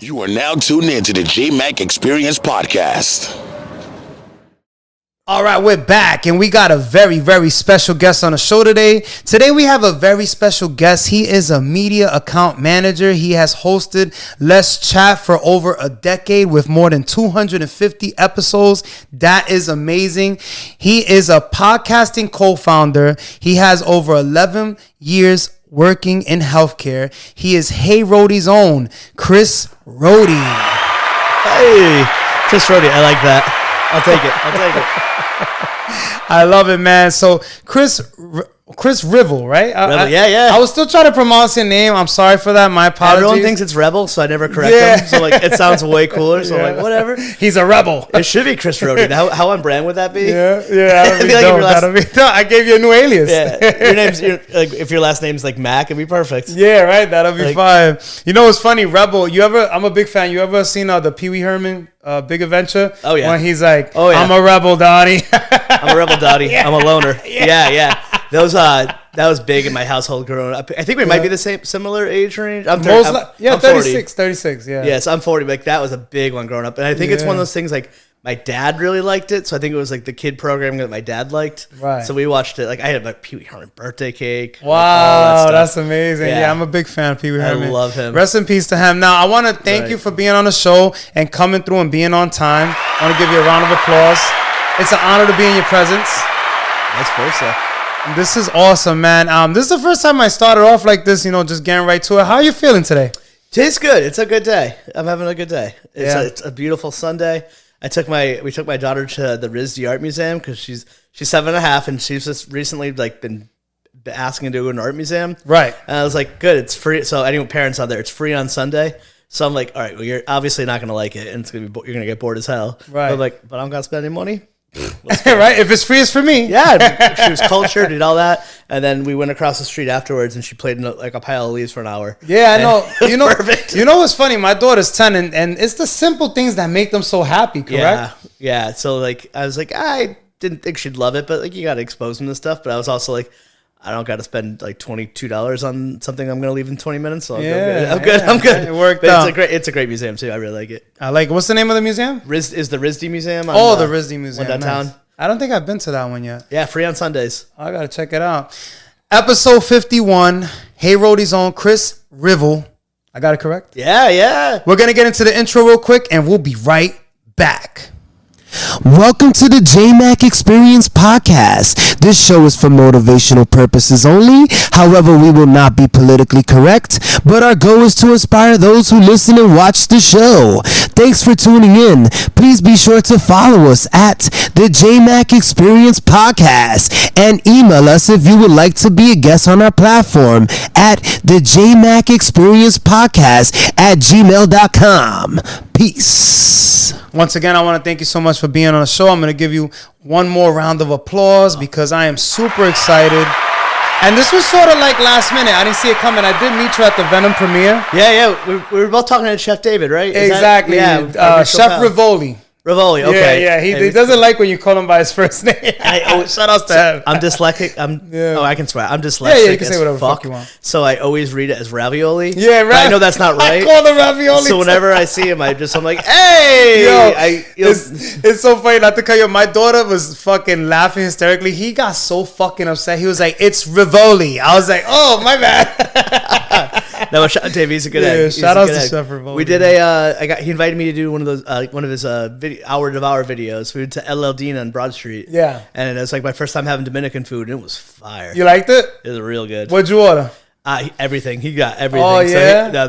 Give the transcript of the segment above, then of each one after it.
You are now tuned in to the Jmack Experience Podcast. All right, we're back, and we got a very, very special guest on the show today. Today, we have a very special guest. He is a media account manager. He has hosted Let's Chat for over a decade with more than 250 episodes. That is amazing. He is a podcasting co-founder. He has over 11 years working in healthcare. He is Hey Rhody's own Chris Revill. Hey, Chris Revill. I like that. I'll take it. I love it, man. So Chris Revill, right? Revill, yeah. I was still trying to pronounce your name. I'm sorry for that. My apologies. Everyone thinks it's Rebel, so I never correct them. So like, it sounds way cooler. So I'm like, whatever. He's a rebel. It should be Chris Revill. How on brand would that be? Yeah. That'd be dope. I gave you a new alias. Yeah, your name's like if your last name's like Mac, it'd be perfect. Yeah, right. That'll be fine. You know what's funny? Rebel. I'm a big fan. You ever seen the Pee Wee Herman Big Adventure? Oh yeah. When he's like, oh, yeah. I'm a rebel, Donnie. I'm a rebel, Dottie. Yeah. I'm a loner. Yeah. Those that was big in my household growing up. I think we might be the similar age range. I'm 36. Yeah. Yes, I'm 40. Like that was a big one growing up, and I think it's one of those things like my dad really liked it, so I think it was like the kid programming that my dad liked. Right. So we watched it. Like I had like Pee Wee Herman birthday cake. Wow, that's amazing. Yeah, I'm a big fan of Pee Wee Herman. I love him. Rest in peace to him. Now, I want to thank you for being on the show and coming through and being on time. I want to give you a round of applause. It's an honor to be in your presence. Vice versa. This is awesome, man. This is the first time I started off like this, just getting right to it. How are you feeling today? Today's good. It's a good day. I'm having a good day. It's a beautiful Sunday. We took my daughter to the RISD Art Museum because she's 7.5 and she's just recently been asking to do an art museum. Right. And I was like, good, it's free. So anyone parents out there, it's free on Sunday. So I'm like, all right, well, you're obviously not gonna like it, and you're gonna get bored as hell. Right. But I'm like, but I'm gonna spend any money. Right. If it's free, it's for me. Yeah. She was cultured, did all that, and then we went across the street afterwards, and she played in a pile of leaves for an hour. Yeah, I know. Perfect. You know what's funny? My daughter's 10, and it's the simple things that make them so happy. Correct. Yeah. So I was like, I didn't think she'd love it, but you got to expose them to stuff. But I was also like, I don't got to spend $22 on something I'm going to leave in 20 minutes. So I'm good. It worked out. It's a great museum too. I really like it. I like it. What's the name of the museum? Is the RISD Museum. The RISD Museum. Downtown. Nice. I don't think I've been to that one yet. Yeah, free on Sundays. I got to check it out. Episode 51. Hey Rhody's own Chris Revill. I got it correct? Yeah. We're going to get into the intro real quick and we'll be right back. Welcome to the Jmack Experience Podcast. This show is for motivational purposes only. However, we will not be politically correct, but our goal is to inspire those who listen and watch the show. Thanks for tuning in. Please be sure to follow us at the Jmack Experience Podcast and email us if you would like to be a guest on our platform at the Jmack Experience Podcast at gmail.com. Peace. Once again, I want to thank you so much for being on the show. I'm going to give you one more round of applause because I am super excited. And this was sort of like last minute. I didn't see it coming. I did meet you at the Venom premiere. Yeah. We were both talking to Chef David, right? Exactly. Chef Revill. Revill, okay. Yeah. He doesn't like when you call him by his first name. Shout out to him. I'm dyslexic. I can swear. I'm dyslexic. Yeah, you can say whatever the fuck you want. So I always read it as ravioli. Yeah, right. I know that's not right. I call them ravioli. So whenever I see him, I'm like, hey! It's so funny. Not to cut you. My daughter was fucking laughing hysterically. He got so fucking upset. He was like, it's Rivoli. I was like, oh, my bad. No, Dave, he's a good egg. Shout out to Chef Revill. We did he invited me to do one of those, one of his hour-to-hour videos. We went to El Dina on Broad Street. Yeah. And it was like my first time having Dominican food, and it was fire. You liked it? It was real good. What'd you order? Everything. He got everything. Oh, yeah? So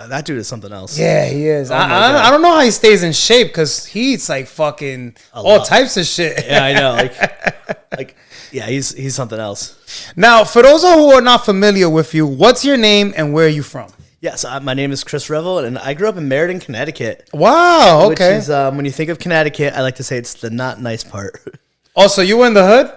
that dude is something else. Yeah, he is. I don't know how he stays in shape because he eats like fucking all types of shit. Yeah, I know. Yeah, he's something else. Now, for those who are not familiar with you, what's your name and where are you from? Yes, my name is Chris Revill, and I grew up in Meriden, Connecticut. Wow, okay. Which is, when you think of Connecticut, I like to say it's the not nice part. Also, you were in the hood?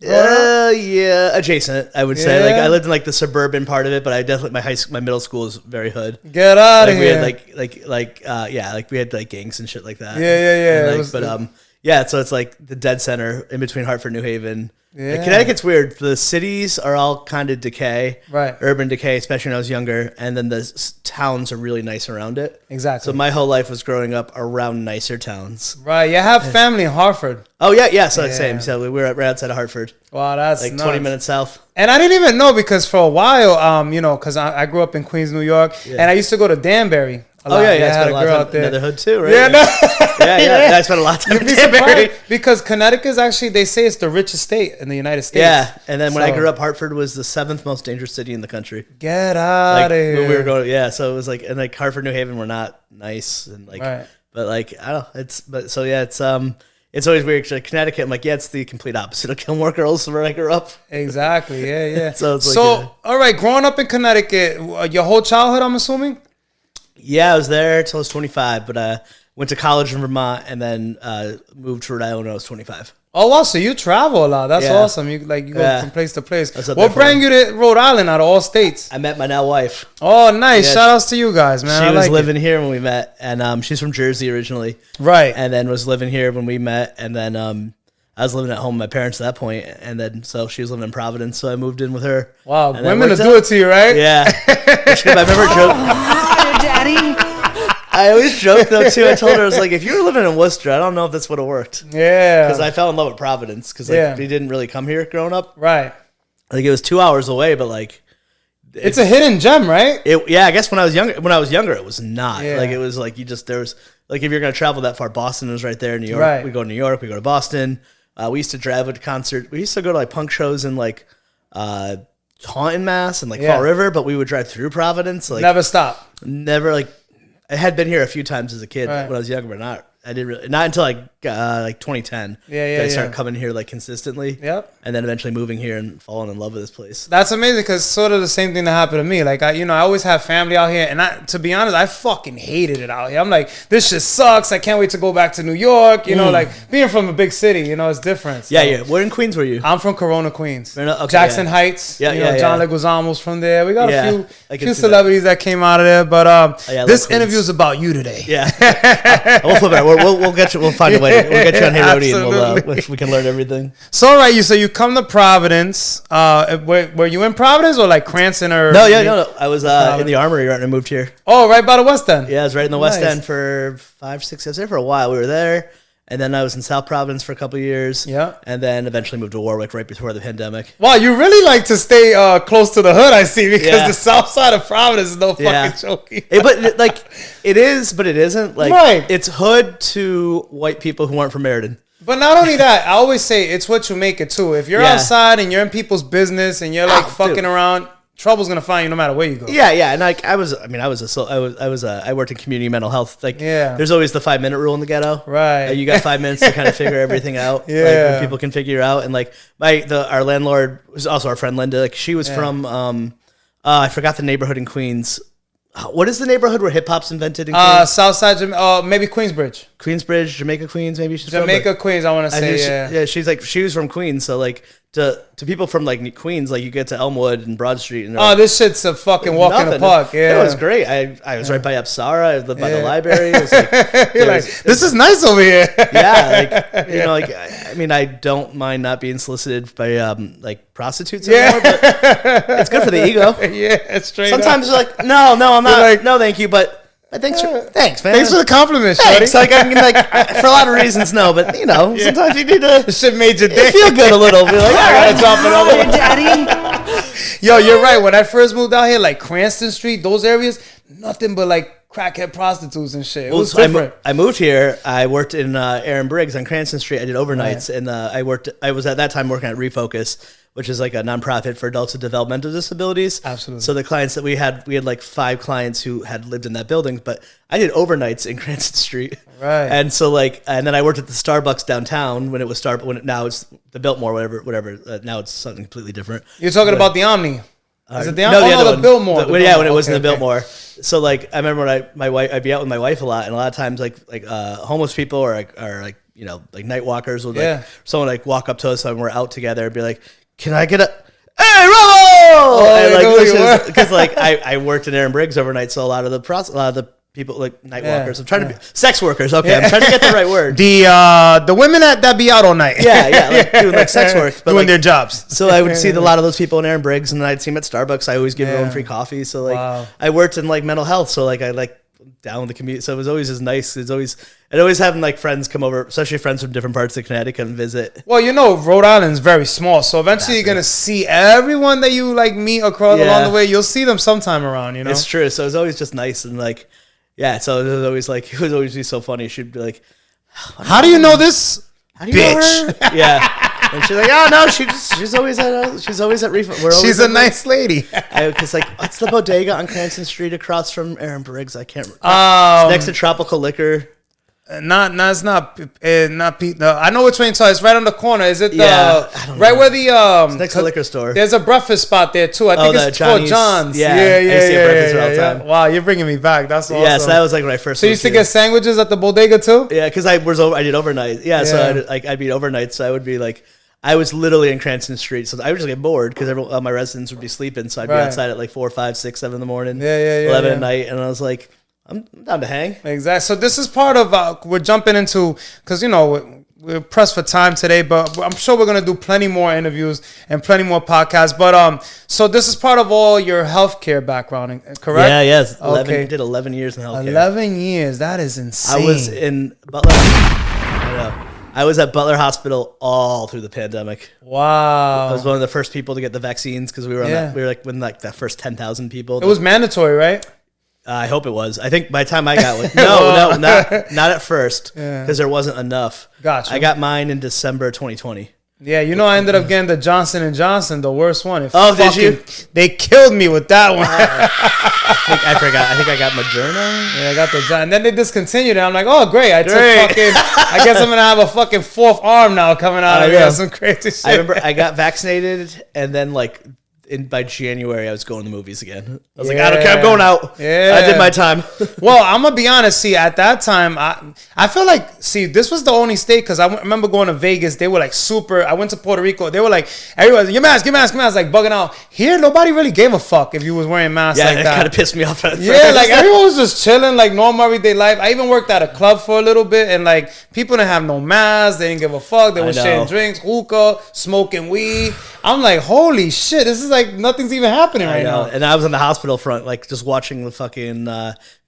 Yeah, adjacent, I would say. Like I lived in the suburban part of it, but I definitely my middle school is very hood. Get out of here. We had we had gangs and shit like that. Yeah. And Yeah, so it's like the dead center in between Hartford and New Haven. Yeah. Like, Connecticut's weird. The cities are all kind of decay, Right. Urban decay, especially when I was younger, and then the towns are really nice around it. Exactly. So my whole life was growing up around nicer towns. Right. You have family in Hartford. Oh yeah. So it's same. So we were right outside of Hartford. Wow, that's like nuts. 20 minutes south. And I didn't even know because for a while, because I grew up in Queens, New York, and I used to go to Danbury. Oh yeah. I had spent a a lot girl of out time there. in the hood too, right? Yeah, no. yeah. I spent a lot of time You'd in be Danbury. surprised because Connecticut is actually, they say it's the richest state in the United States. Yeah, and then when I So- grew up, Hartford was the 7th most dangerous city in the country. Get out Like of here. when we were going, so it was like, and like Hartford, New Haven were not nice, and like, Right. but like I don't know, it's always weird. 'Cause like Connecticut, I'm like, yeah, it's the complete opposite of Gilmore Girls where I grew up. Exactly. Yeah. So it's like, all right, growing up in Connecticut, your whole childhood, I'm assuming? yeah, I was there till I was 25, but went to college in Vermont and then moved to Rhode Island when I was 25. Oh, wow. So you travel a lot. That's Yeah. awesome. You go Yeah. from place to place. I was up What there for brought you to Rhode Island out of all states? I met my now wife. Oh, nice. Yeah. Shout outs to you guys, man. She I was like living here when we met, and she's from Jersey originally. Right. And then was living here when we met, and then I was living at home with my parents at that point, and then so she was living in Providence, so I moved in with her. Wow, And that women will worked do out. it to you, right? Yeah. I remember Daddy. I always joke though too. I told her, I was like, if you were living in Worcester, I don't know if this would have worked. Yeah. Because I fell in love with Providence because we didn't really come here growing up. Right. Like it was 2 hours away, but like It's a hidden gem, right? I guess when I was younger, it was not. Yeah. Like it was like there was like if you're gonna travel that far, Boston was right there. New York, Right. we go to New York, we go to Boston. We used to drive to concert. We used to go to like punk shows in like Taunton, Mass, and like Fall River, but we would drive through Providence. Like Never stop. never like I had been here a few times as a kid Right. when I was younger, but I didn't really not until like 2010. Yeah, did I started coming here like consistently. Yep. And then eventually moving here and falling in love with this place. That's amazing because sort of the same thing that happened to me. Like I always have family out here, and to be honest, I fucking hated it out here. I'm like, this shit sucks. I can't wait to go back to New York. Like being from a big city, it's different. So, Yeah. Where in Queens were you? I'm from Corona, Queens. Okay, Jackson yeah. Heights. Yeah, John yeah. Leguizamo's from there. We got Yeah, a I can few see that. celebrities that came out of there. But yeah, I love this Queens. interview is about you today. Yeah. We'll flip it. We'll get you. We'll find a way. We'll get you on Hey Rhody and Absolutely. we can learn everything. So all right, you come to Providence. Were you in Providence or like Cranston or? No. I was in the Armory right when I moved here. Oh, right by the West End. Yeah, I was right in the West Nice. End for 5, 6 years. I was there for a while. We were there, and then I was in South Providence for a couple of years. Yeah. And then eventually moved to Warwick right before the pandemic. Wow, you really like to stay close to the hood, I see, because Yeah. the south side of Providence is no Yeah. fucking joking. But like it is, but it isn't. Like Right. it's hood to white people who aren't from Meriden. But not only that, I always say it's what you make it too. If you're Yeah. outside and you're in people's business and you're like Oh, fucking dude. around, trouble's gonna find you no matter where you go. Yeah, and like I worked in community mental health. Like, Yeah. there's always the 5-minute rule in the ghetto. Right. You got 5 minutes to kind of figure everything out. Like, Yeah. when people can figure out. And like our landlord was also our friend Linda. Like she was from I forgot the neighborhood in Queens. What is the neighborhood where hip hop's invented in Queens? South side, maybe Queensbridge, Queensbridge, Jamaica, Queens. Maybe she's Jamaica, from, Queens. I want to but I say, knew she was from Queens. So like to people from like Queens, like you get to Elmwood and Broad Street, and they're Oh, like, this shit's a fucking walk in the nothing. park. Yeah, It was great. I was right by Apsara. I lived by the Yeah. library. It was like, You're like, this is nice over here. yeah, like like I mean, I don't mind not being solicited by like prostitutes anymore, but it's good for the ego. Yeah, it's straight. Sometimes up. you're like, no, I'm not. like- no, thank you, but thanks, thanks, man. Thanks for the compliment, shorty. Thanks. Like I mean, like for a lot of reasons, no, but sometimes you need to This shit made your day. feel good a little. Be like, I gotta drop another one. Daddy. Yo, you're right. When I first moved out here, like Cranston Street, those areas, nothing but like crackhead prostitutes and shit. It was So different. I moved here. I worked in Aaron Briggs on Cranston Street. I did overnights, and I was at that time working at Refocus, which is like a nonprofit for adults with developmental disabilities. Absolutely. So the clients that we had like 5 clients who had lived in that building, but I did overnights in Cranston Street. Right. And so and then I worked at the Starbucks downtown when it was now it's the Biltmore, whatever. Now it's something completely different. You're talking about the Omni. Is it the No, Omni? the other one. Biltmore. When it was in the Biltmore. So like I remember when I'd be out with my wife a lot, and a lot of times like homeless people or like night walkers would Yeah. someone like walk up to us when we're out together and be like, "Can I get a Hey Revill?" Oh, and you know you were. because like I worked in Aaron Briggs overnight, so a lot of the people like night walkers. I'm trying to be sex workers. Okay, I'm trying to get the right word. The women that be out all night. Yeah, like doing like sex work, but doing like, their jobs. So I would see a lot of those people in Aaron Briggs, and then I'd see them at Starbucks. I always give everyone free coffee. So like I worked in like mental health, so like I like down with the commute. So it was always just nice. I'd always having like friends come over, especially friends from different parts of Connecticut, and visit. Well, you know, Rhode Island's very small, so eventually you're gonna see everyone that you like meet across along the way. You'll see them sometime around. You know, it's true. So it was always just nice and like, yeah. So it would always be so funny. She'd be like, "How do you know this bitch?" Know her? Yeah. And she's like, "Oh no, she's always at Reef. She's a nice lady." Because like, what's the bodega on Cranston Street across from Aaron Briggs? I can't remember. It's next to Tropical Liquor. It's not Pete. No, I know which one. It's right on the corner. Is it the I don't right know. where the It's next to the liquor store? There's a breakfast spot there too. I think it's called John's. Yeah, I used to get breakfast there all the time. Wow, you're bringing me back. That's awesome. Yeah, so that was like when I first. So you used to get sandwiches at the bodega too? Yeah, because I did overnight. Yeah, so I'd be overnight. So I would be like, I was literally in Cranston Street, so I would just get bored because my residents would be sleeping. So I'd be outside at like 4, 5, 6, 7 in the morning. 11 at night, and I was like, I'm down to hang. Exactly. So this is part of we're jumping into, because you know we're pressed for time today, but I'm sure we're gonna do plenty more interviews and plenty more podcasts. But so this is part of all your healthcare background, correct? Yeah, yes. Okay. Did 11 years in healthcare. 11 years. That is insane. I was in Butler. I was at Butler Hospital all through the pandemic. Wow. I was one of the first people to get the vaccines because we were like when like that first 10,000 people. It was mandatory, right? I hope it was. I think by the time I got one, no, not at first, because there wasn't enough. Gotcha. I got mine in December 2020. Yeah, you know, I ended up getting the Johnson & Johnson, the worst one. Did you? They killed me with that one. I forgot. I think I got Moderna. Yeah, I got the Johnson. And then they discontinued it. I'm like, oh, great. I guess I'm going to have a fucking fourth arm now coming out of here. Some crazy shit. I remember I got vaccinated, and then like by January, I was going to the movies again. I was like, I don't care, I'm going out. Yeah. I did my time. Well, I'm going to be honest. See, at that time, I feel like, this was the only state, because I remember going to Vegas. They were like super. I went to Puerto Rico. They were like, everyone, your mask, like bugging out. Here, nobody really gave a fuck if you was wearing masks like that. Yeah, it kind of pissed me off. Yeah, like everyone was just chilling, like normal everyday life. I even worked at a club for a little bit, and like people didn't have no masks. They didn't give a fuck. They were sharing drinks, hookah, smoking weed. I'm like, holy shit, this is like nothing's even happening right now. And I was in the hospital front, like just watching the fucking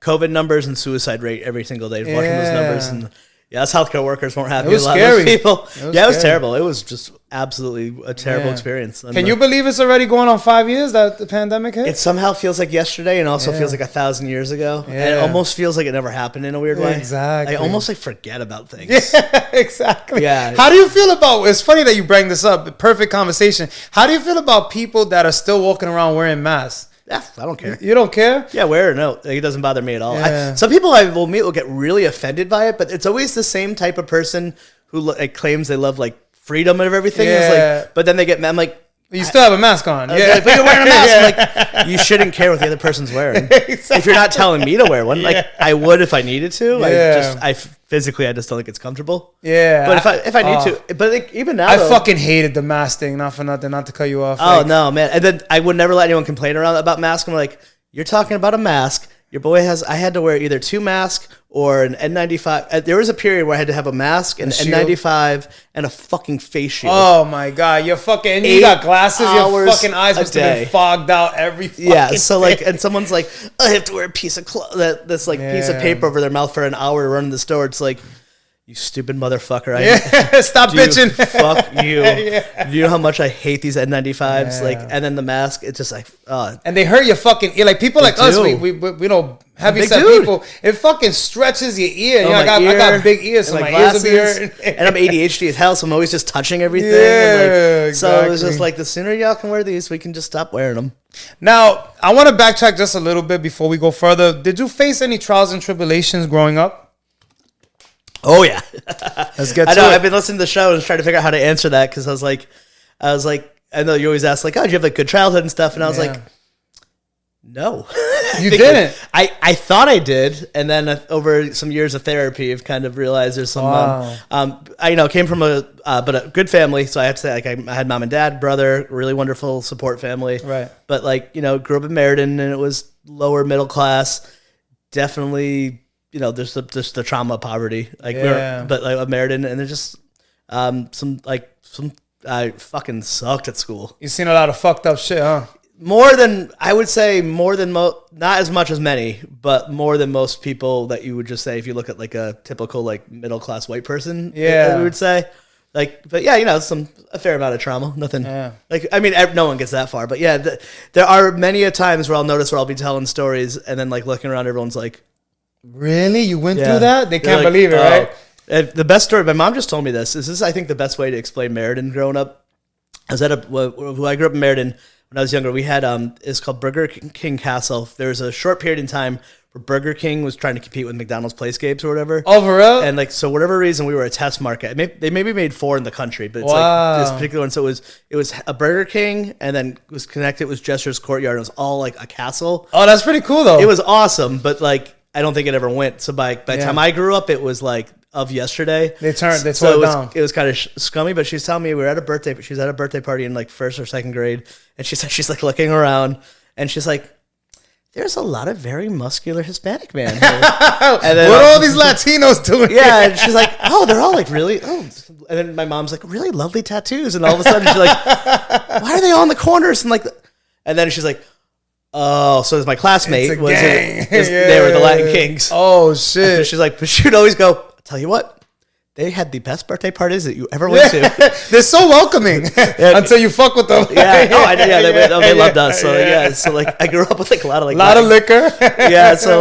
COVID numbers and suicide rate every single day, watching those numbers. And us healthcare workers weren't happy. It was scary. A lot of those people. It was terrible. It was just absolutely a terrible experience. Can you believe it's already going on 5 years that the pandemic hit? It somehow feels like yesterday, and also feels like 1,000 years ago. Yeah. And it almost feels like it never happened in a weird way. Exactly. I almost like forget about things. Yeah, exactly. Yeah. How do you feel about? It's funny that you bring this up. Perfect conversation. How do you feel about people that are still walking around wearing masks? Yeah, I don't care. You don't care? Yeah, wear it. No, it doesn't bother me at all. Yeah. Some people I will meet will get really offended by it, but it's always the same type of person who like claims they love like freedom and everything. Yeah. It's like, but then they get mad. I'm like, you still have a mask on. Yeah, like, but you're wearing a mask. I'm like, you shouldn't care what the other person's wearing. Exactly. If you're not telling me to wear one, like I would if I needed to. Yeah. I physically I just don't think it's comfortable. Yeah, but if I need to, but like, even now, I fucking hated the mask thing. Not for nothing, not to cut you off. Oh no, man! And then I would never let anyone complain about masks. I'm like, you're talking about a mask. Your boy has. I had to wear either 2 masks or an N95. There was a period where I had to have a mask, an N95, and a fucking face shield. Oh my god, you're fucking. And you got glasses. Your fucking eyes must have been fogged out every fucking so day. like, and someone's like, I have to wear a piece of this piece of paper over their mouth for an hour to run in the store. It's like, you stupid motherfucker. Stop bitching. Fuck you. Do you know how much I hate these N95s? Like, and then the mask, it's just like, and they hurt your fucking ear. Like people like us, we know, heavy set people, it fucking stretches your ear. You know, I got big ears, so my ears will be hurting. And I'm ADHD as hell, so I'm always just touching everything. Yeah, exactly. So it was just like, the sooner y'all can wear these, we can just stop wearing them. Now, I want to backtrack just a little bit before we go further. Did you face any trials and tribulations growing up? Oh yeah, let's get to it. I've been listening to the show and trying to figure out how to answer that, because I was like, I know you always ask like, oh, did you have like good childhood and stuff, and I was like, no, you didn't. I thought I did, and then over some years of therapy, I've kind of realized there's some. I came from a good family, so I have to say, like, I had mom and dad, brother, really wonderful support family, right? But like, grew up in Meriden, and it was lower middle class. definitely, there's the trauma of poverty, like but like of Meriden, and there's just I fucking sucked at school. You've seen a lot of fucked up shit, huh? More than not as much as many, but more than most people that you would just say if you look at like a typical like middle class white person. Yeah, we would say but yeah, a fair amount of trauma. Nothing like I mean, no one gets that far, but yeah, there are many a times where I'll be telling stories and then like looking around, everyone's like, "Really, you went through that?" They can't believe it, right? And the best story, my mom just told me this. This is, I think, the best way to explain Meriden growing up. I grew up in Meriden. When I was younger, we had it's called Burger King Castle. There was a short period in time where Burger King was trying to compete with McDonald's Playscapes or whatever. Oh, for real? And like, so whatever reason, we were a test market. They maybe made 4 in the country, but it's like this particular one. So it was a Burger King, and then it was connected with Jester's Courtyard. It was all like a castle. Oh, that's pretty cool though. It was awesome, but like I don't think it ever went. So by the time I grew up, it was like of yesterday. They tore it down. It was kind of scummy, but she's telling me we were at a birthday. She was at a birthday party in like 1st or 2nd grade, and she's like looking around, and she's like, "There's a lot of very muscular Hispanic men here." And then, what are all these Latinos doing? Yeah, and she's like, "Oh, they're all like really." Oh, and then my mom's like, "Really lovely tattoos," and all of a sudden she's like, "Why are they all in the corners?" And like, and then she's like, "Oh, so my classmate they were the Latin Kings." Oh shit! She's like, but she'd always go, "Tell you what, they had the best birthday parties that you ever went to. They're so welcoming until you fuck with them." They loved us. So so like I grew up with like a lot of liquor. So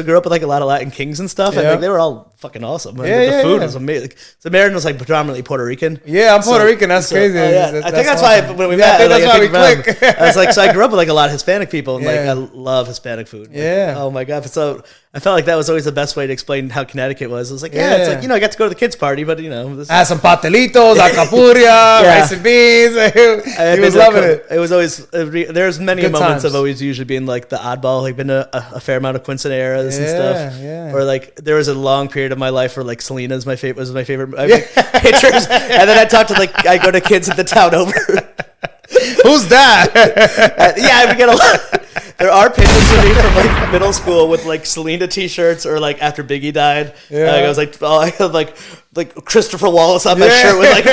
grew up with like a lot of Latin kings and stuff. And like, they were all fucking awesome. The food was amazing. So Meriden was like predominantly Puerto Rican. Yeah, I'm Puerto Rican. That's crazy. I think that's awesome. Why when we met, that's why we click. I was like, so I grew up with like a lot of Hispanic people, and like I love Hispanic food. Like, oh my god! So I felt like that was always the best way to explain how Connecticut was. It was like, it's like, I got to go to the kids' party, but some pastelitos, alcapurria, rice and beans. He was loving it. It was always there's many moments of always usually being like the oddball. Like been to a fair amount of quinceañeras and stuff. Yeah. Or like there was a long period of my life where like Selena's was my favorite pictures, and then I talked to I go to kids at the town over. Who's that? I would get a lot. There are pictures of me from like middle school with like Selena t-shirts or like after Biggie died. I was like, I had like Christopher Wallace on my shirt with like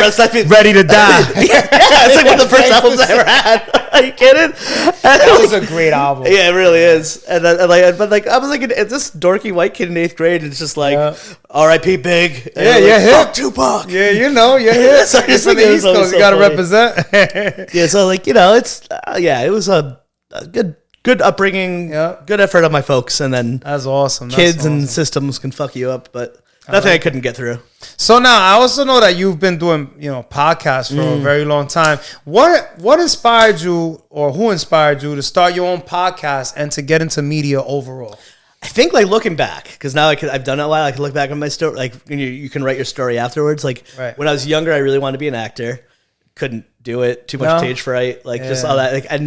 Ready to Die. It's like one of the first albums I ever had. Are you kidding? That was a great album. Yeah, it really is. And then, but I was like this dorky white kid in 8th grade, and it's just like R.I.P. Big. And fuck Tupac. Yeah, you're hip. So you're from the East Coast, you gotta represent. So like it's it was a good upbringing, good effort on my folks, and then that's awesome. Kids and systems can fuck you up, but nothing I couldn't get through. So now I also know that you've been doing podcasts for a very long time. What inspired you, or who inspired you to start your own podcast and to get into media overall? I think like looking back, because now I've done it a while. I can look back on my story. Like you can write your story afterwards. Like when I was younger, I really wanted to be an actor. Couldn't do it. Too much stage fright. Like just all that. Like and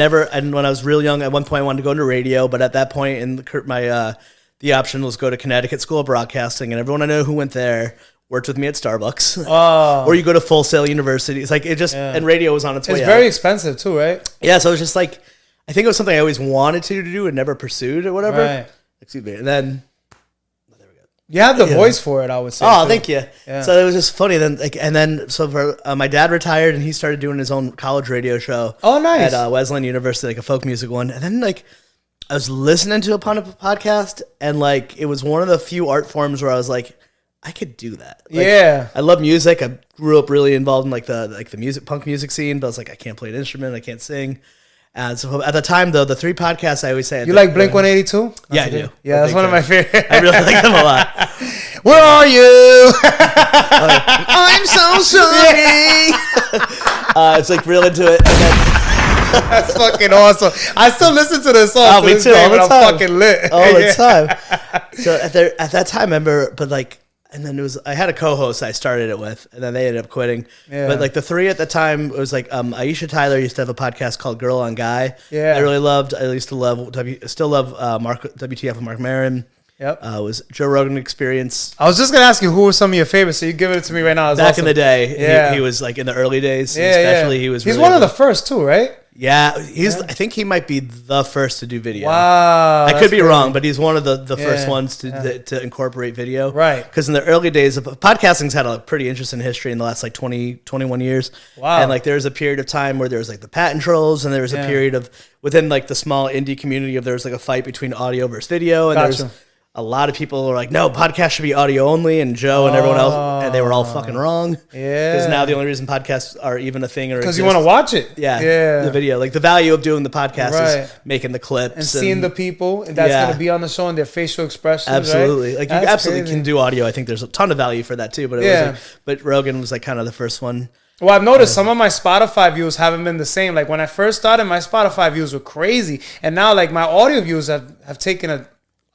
when I was real young, at one point I wanted to go into radio, but at that point in my the option was go to Connecticut School of Broadcasting, and everyone I know who went there worked with me at Starbucks. Or you go to Full Sail University. It's like it just and radio was on its way. It's very expensive too, right? Yeah, so it was just like I think it was something I always wanted to do and never pursued or whatever. Right. Excuse me. And then you have the voice for it, I would say. Oh, too. Thank you. Yeah. So it was just funny. Then, for my dad retired, and he started doing his own college radio show. Oh, nice. At Wesleyan University, like a folk music one. And then, I was listening to a podcast, and it was one of the few art forms where I was like, I could do that. I love music. I grew up really involved in the music, punk music scene, but I was like, I can't play an instrument, I can't sing. And so at the time, though, the 3 podcasts I always say... You like Blink-182? Yeah, I do. Yeah, that's one of my favorite. I really like them a lot. Where are you? I'm so sorry. It's like real into it. And then, that's fucking awesome. I still listen to this song. Oh, me too. All the time. I'm fucking lit. All the time. So at that time, I remember, but and then I had a co-host I started it with, and then they ended up quitting. Yeah. But the 3 at the time, it was Aisha Tyler used to have a podcast called Girl on Guy. Yeah. I really loved. I used to love, still love WTF with Mark Maron. Yep. Was Joe Rogan Experience. I was just going to ask you, who were some of your favorites? So you give it to me right now. Back in the day. Yeah. He was in the early days. Yeah, especially. Yeah. He was really one of the first too, right? Yeah, I think he might be the first to do video. Wow. I could be wrong, but he's one of the first ones to incorporate video. Right. Because in the early days, podcasting's had a pretty interesting history in the last like 20, 21 years. Wow. And like there was a period of time where there was like the patent trolls, and there was a period of within like the small indie community of there was like a fight between audio versus video, and there's a lot of people were like, no, podcast should be audio only, and Joe and everyone else, and they were all fucking wrong. Yeah. Because now the only reason podcasts are even a thing, or because you want to watch it. Yeah. The video, like the value of doing the podcast is making the clips and seeing the people that's going to be on the show and their facial expressions. Absolutely, right? like you absolutely can do audio. I think there's a ton of value for that too. But it was like, but Rogan was like kind of the first one. Well, I've noticed some of my Spotify views haven't been the same. Like when I first started, my Spotify views were crazy, and now like my audio views have taken a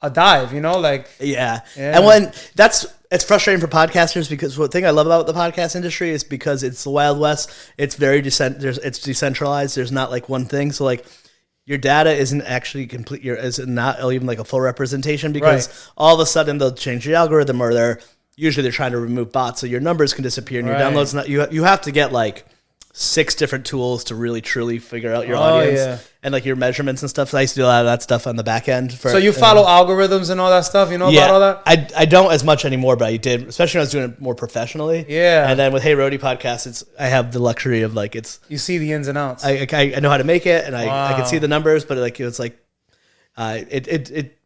dive, you know, like and when it's frustrating for podcasters because the thing I love about the podcast industry is because it's the Wild West. It's very it's decentralized. There's not like one thing. So like your data isn't actually complete. Is not even like a full representation because all of a sudden they'll change the algorithm, or they're trying to remove bots, so your numbers can disappear and your downloads not. You have to get like 6 different tools to really truly figure out your audience and like your measurements and stuff. So I used to do a lot of that stuff on the back end. So you follow algorithms and all that stuff, you know about all that? I don't as much anymore, but I did, especially when I was doing it more professionally. Yeah. And then with Hey Rhody Podcast, I have the luxury of like you see the ins and outs. I know how to make it, and I can see the numbers, but like it's like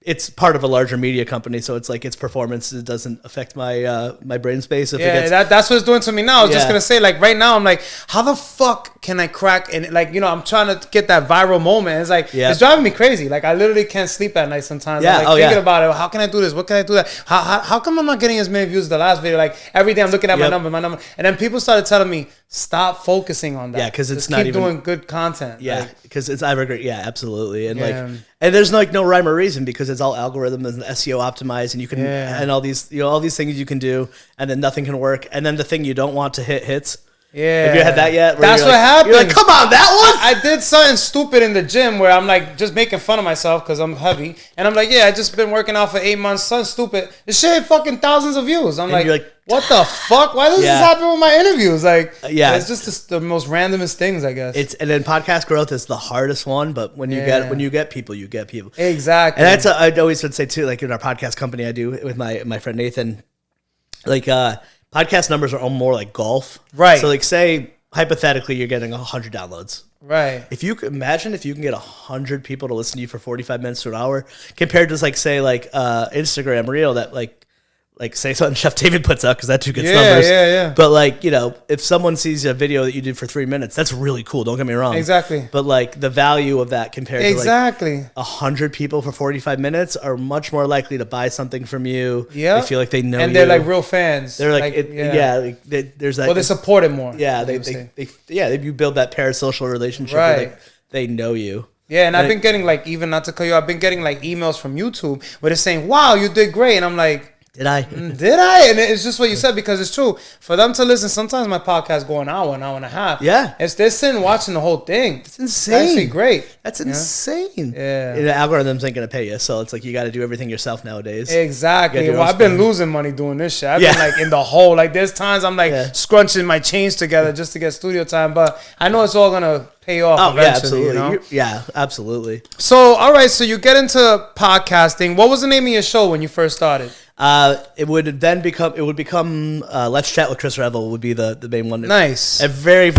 it's part of a larger media company, so it's like its performance doesn't affect my my brain space. That's what it's doing to me now. I was just gonna say, like right now, I'm like, how the fuck can I crack? And like, you know, I'm trying to get that viral moment. It's like it's driving me crazy. Like I literally can't sleep at night sometimes. I'm like thinking about it. How can I do this? What can I do that? How come I'm not getting as many views as the last video? Like every day I'm looking at my number, and then people started telling me stop focusing on that. Yeah, because it's just not keep even doing good content. Yeah, because it's evergreen. Yeah, absolutely. And like, and there's like no rhyme or reason because it's all algorithm and SEO optimized, and you can and all these all these things you can do, and then nothing can work, and then the thing you don't want to hits. Yeah. Have you had that yet? That's what happened. You're like, come on, that one? I did something stupid in the gym where I'm like just making fun of myself because I'm heavy, and I'm like, I just been working out for 8 months. Something stupid. This shit had fucking thousands of views. I'm like, what the fuck? Why does this happen with my interviews? Like, it's just the most randomest things, I guess. And then podcast growth is the hardest one, but when you get people, you get people. Exactly. And that's I always would say too, like in our podcast company I do with my friend Nathan, like podcast numbers are more like golf. Right. So like say hypothetically you're getting 100 downloads. Right. If you can imagine if you can get 100 people to listen to you for 45 minutes to an hour compared to like say like Instagram reel that like say something Chef David puts out because that too gets numbers. Yeah. But like, you know, if someone sees a video that you did for 3 minutes, that's really cool. Don't get me wrong. Exactly. But like the value of that compared to like 100 people for 45 minutes are much more likely to buy something from you. Yeah. They feel like they know you. And they're like real fans. They're like there's that. Well, they support it more. Yeah. You build that parasocial relationship where like they know you. Yeah, and I've been getting like, even not to cut you, I've been getting like emails from YouTube where they're saying, wow, you did great. And I'm like, Did I? And it's just what you said, because it's true. For them to listen, sometimes my podcast go an hour and a half. Yeah. They're sitting watching the whole thing. It's insane. That's actually great. That's insane. Yeah. The algorithms ain't going to pay you, so it's like you got to do everything yourself nowadays. Exactly. Well, I've been losing money doing this shit. I've been like in the hole. Like there's times I'm like scrunching my change together just to get studio time, but I know it's all going to pay off eventually. Yeah, You absolutely. know? Absolutely. So, all right. So you get into podcasting. What was the name of your show when you first started? It would become Let's Chat with Chris Revill would be the main one. Nice. At very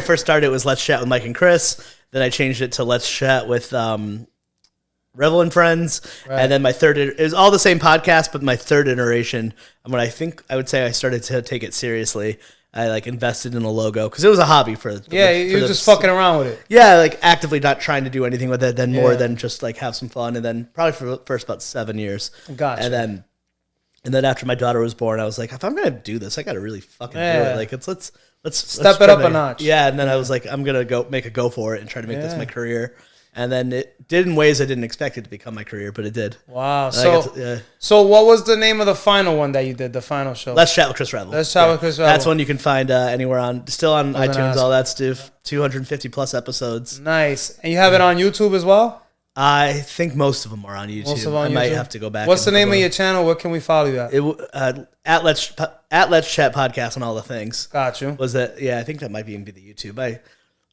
first started, it was Let's Chat with Mike and Chris. Then I changed it to Let's Chat with Revill and Friends. Right. And then my third, it was all the same podcast, but my third iteration, when I would say I started to take it seriously, I like invested in a logo because it was a hobby for you were just fucking around with it. Yeah, like actively not trying to do anything with it, then more than just like have some fun. And then probably for the first about 7 years. Gotcha. And then after my daughter was born, I was like, if I'm gonna do this, I gotta really fucking do it. Like let's step it up a notch. Yeah, and then I was like, I'm gonna make a go for it and try to make this my career. And then it did in ways I didn't expect it to become my career, but it did. Wow. So what was the name of the final one that you did, the final show? Let's Chat with Chris Revill. Let's Chat with Chris Revill. That's one you can find anywhere still on iTunes, all that stuff. 250 plus episodes. Nice. And you have it on YouTube as well? I think most of them are on YouTube. I might have to go back. What's the name of your channel? Where can we follow you at? At Let's Chat Podcast on all the things. Got you. Was that? Yeah, I think that might even be the YouTube.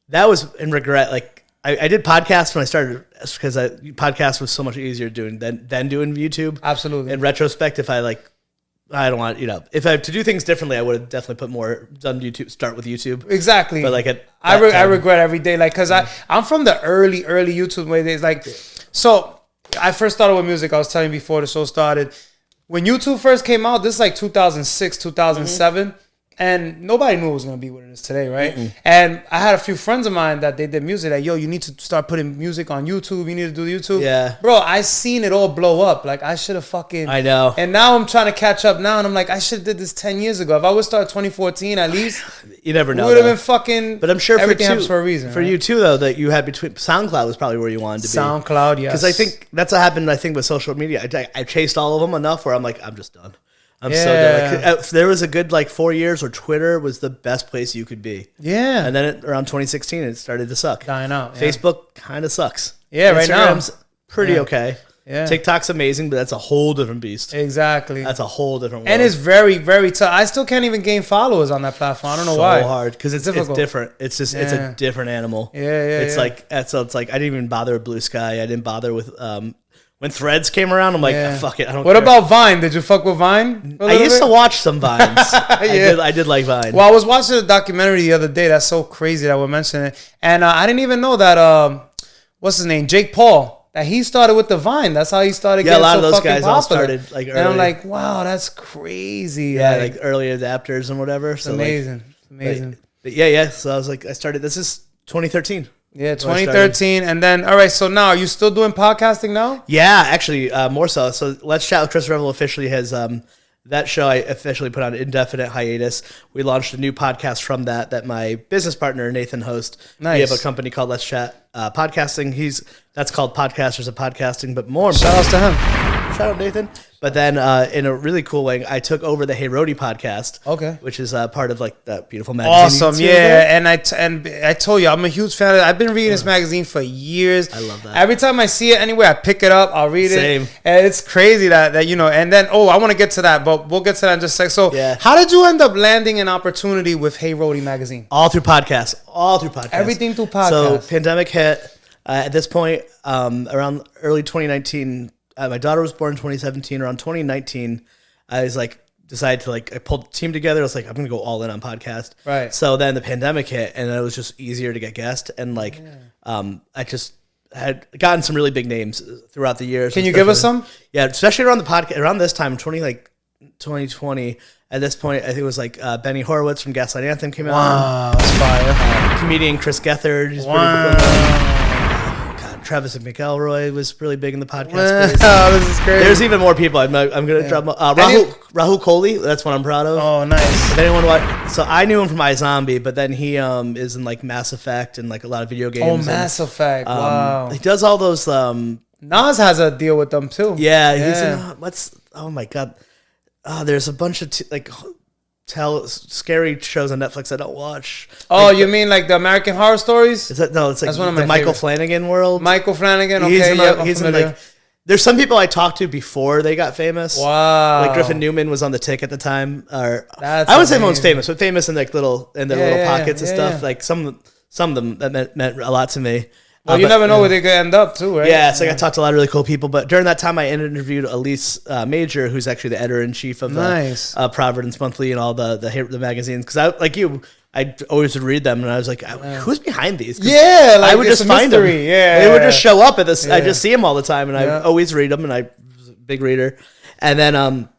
that was in regret. Like I did podcasts when I started because podcast was so much easier doing than doing YouTube. Absolutely. In retrospect, if I don't want, if I have to do things differently, I would have definitely done YouTube, start with YouTube. Exactly. But like I regret every day. Like, cause I'm from the early YouTube days. Like, so I first started with music. I was telling you before the show started. When YouTube first came out, this is like 2006, 2007. And nobody knew it was going to be what it is today, right? Mm-mm. And I had a few friends of mine that they did music. Like, yo, you need to start putting music on YouTube. You need to do YouTube. Yeah. Bro, I seen it all blow up. Like, I should have fucking... I know. And now I'm trying to catch up now. And I'm like, I should have did this 10 years ago. If I would start 2014 at least... You never know. It would have been fucking... But I'm sure everything happens for a reason. For you too, though, that you had between... SoundCloud was probably where you wanted to be. SoundCloud, yes. Because I think that's what happened, with social media. I chased all of them enough where I'm like, I'm just done. I'm so done. Like, there was a good 4 years where Twitter was the best place you could be. Yeah. And then around 2016, it started to suck. Dying out. Yeah. Facebook kind of sucks. Yeah, right now. Instagram's pretty okay. Yeah. TikTok's amazing, but that's a whole different beast. Exactly. That's a whole different world. And it's very, very tough. I still can't even gain followers on that platform. I don't know why. So hard because it's different. It's just it's a different animal. Yeah. It's like I didn't even bother with Blue Sky. I didn't bother with when Threads came around, I'm like, fuck it, I don't care. What about Vine? Did you fuck with Vine? I used to watch some Vines. I did like Vine. Well, I was watching a documentary the other day. That's so crazy that we're mentioning it. And I didn't even know that, what's his name? Jake Paul. That he started with the Vine. That's how he started getting so fucking popular. Yeah, a lot of those guys all started early. And I'm like, wow, that's crazy. Yeah, like early adapters and whatever. It's amazing. Amazing. But yeah. So I was like, this is 2013. Yeah, 2013. And then, all right, so now, are you still doing podcasting now? Yeah, actually, more so. So Let's Chat with Chris Revill officially has, that show I officially put on indefinite hiatus. We launched a new podcast from that my business partner, Nathan, hosts. Nice. We have a company called Let's Chat Podcasting. That's called Podcasters of Podcasting, but more shout outs to him. Shout out, Nathan. But then in a really cool way, I took over the Hey Rhody podcast. Okay. Which is part of that beautiful magazine. Awesome, yeah. And I told you, I'm a huge fan of it. I've been reading this magazine for years. I love that. Every time I see it anywhere, I pick it up, I'll read Same. it. And it's crazy that and then, I want to get to that, but we'll get to that in just a sec. So how did you end up landing an opportunity with Hey Rhody Magazine? All through podcasts. Everything through podcasts. So pandemic hit. At this point, around early 2019, my daughter was born in 2017. Around 2019, I was decided to I pulled the team together. I was like, I'm gonna go all in on podcast. Right. So then the pandemic hit, and it was just easier to get guests. And I just had gotten some really big names throughout the years. Can you give us some? Yeah, especially around the podcast around this time, 2020. At this point, I think it was Benny Horowitz from Gaslight Anthem came out. Wow, that's fire. Comedian Chris Gethard. He's pretty cool. Travis McElroy was really big in the podcast space. Oh, this is crazy. There's even more people. I'm going to drop Rahul Kohli. That's what I'm proud of. Oh, nice. If anyone watch, so I knew him from iZombie, but then he is in Mass Effect and a lot of video games. Oh, Mass Effect. Wow. He does all those. Nas has a deal with them too. Yeah. He's in, oh my God. There's a bunch of scary shows on Netflix I don't watch. Oh, you mean the American Horror Stories? It's that's one of my Michael Flanagan world. Michael Flanagan, okay. He's in there's some people I talked to before they got famous. Wow. Griffin Newman was on the tick at the time. Or that's I wouldn't say everyone's famous, but famous in little pockets and stuff. Yeah. Some of them that meant a lot to me. Well, you never know where they could end up too, right? Yeah, I talked to a lot of really cool people. But during that time, I interviewed Elise Major, who's actually the editor-in-chief of Providence Monthly and all the magazines. Because I always would read them, and I was like, who's behind these? Yeah, I would just find them. Yeah. They would just show up at this. Yeah. I just see them all the time, and I always read them, and I was a big reader. And then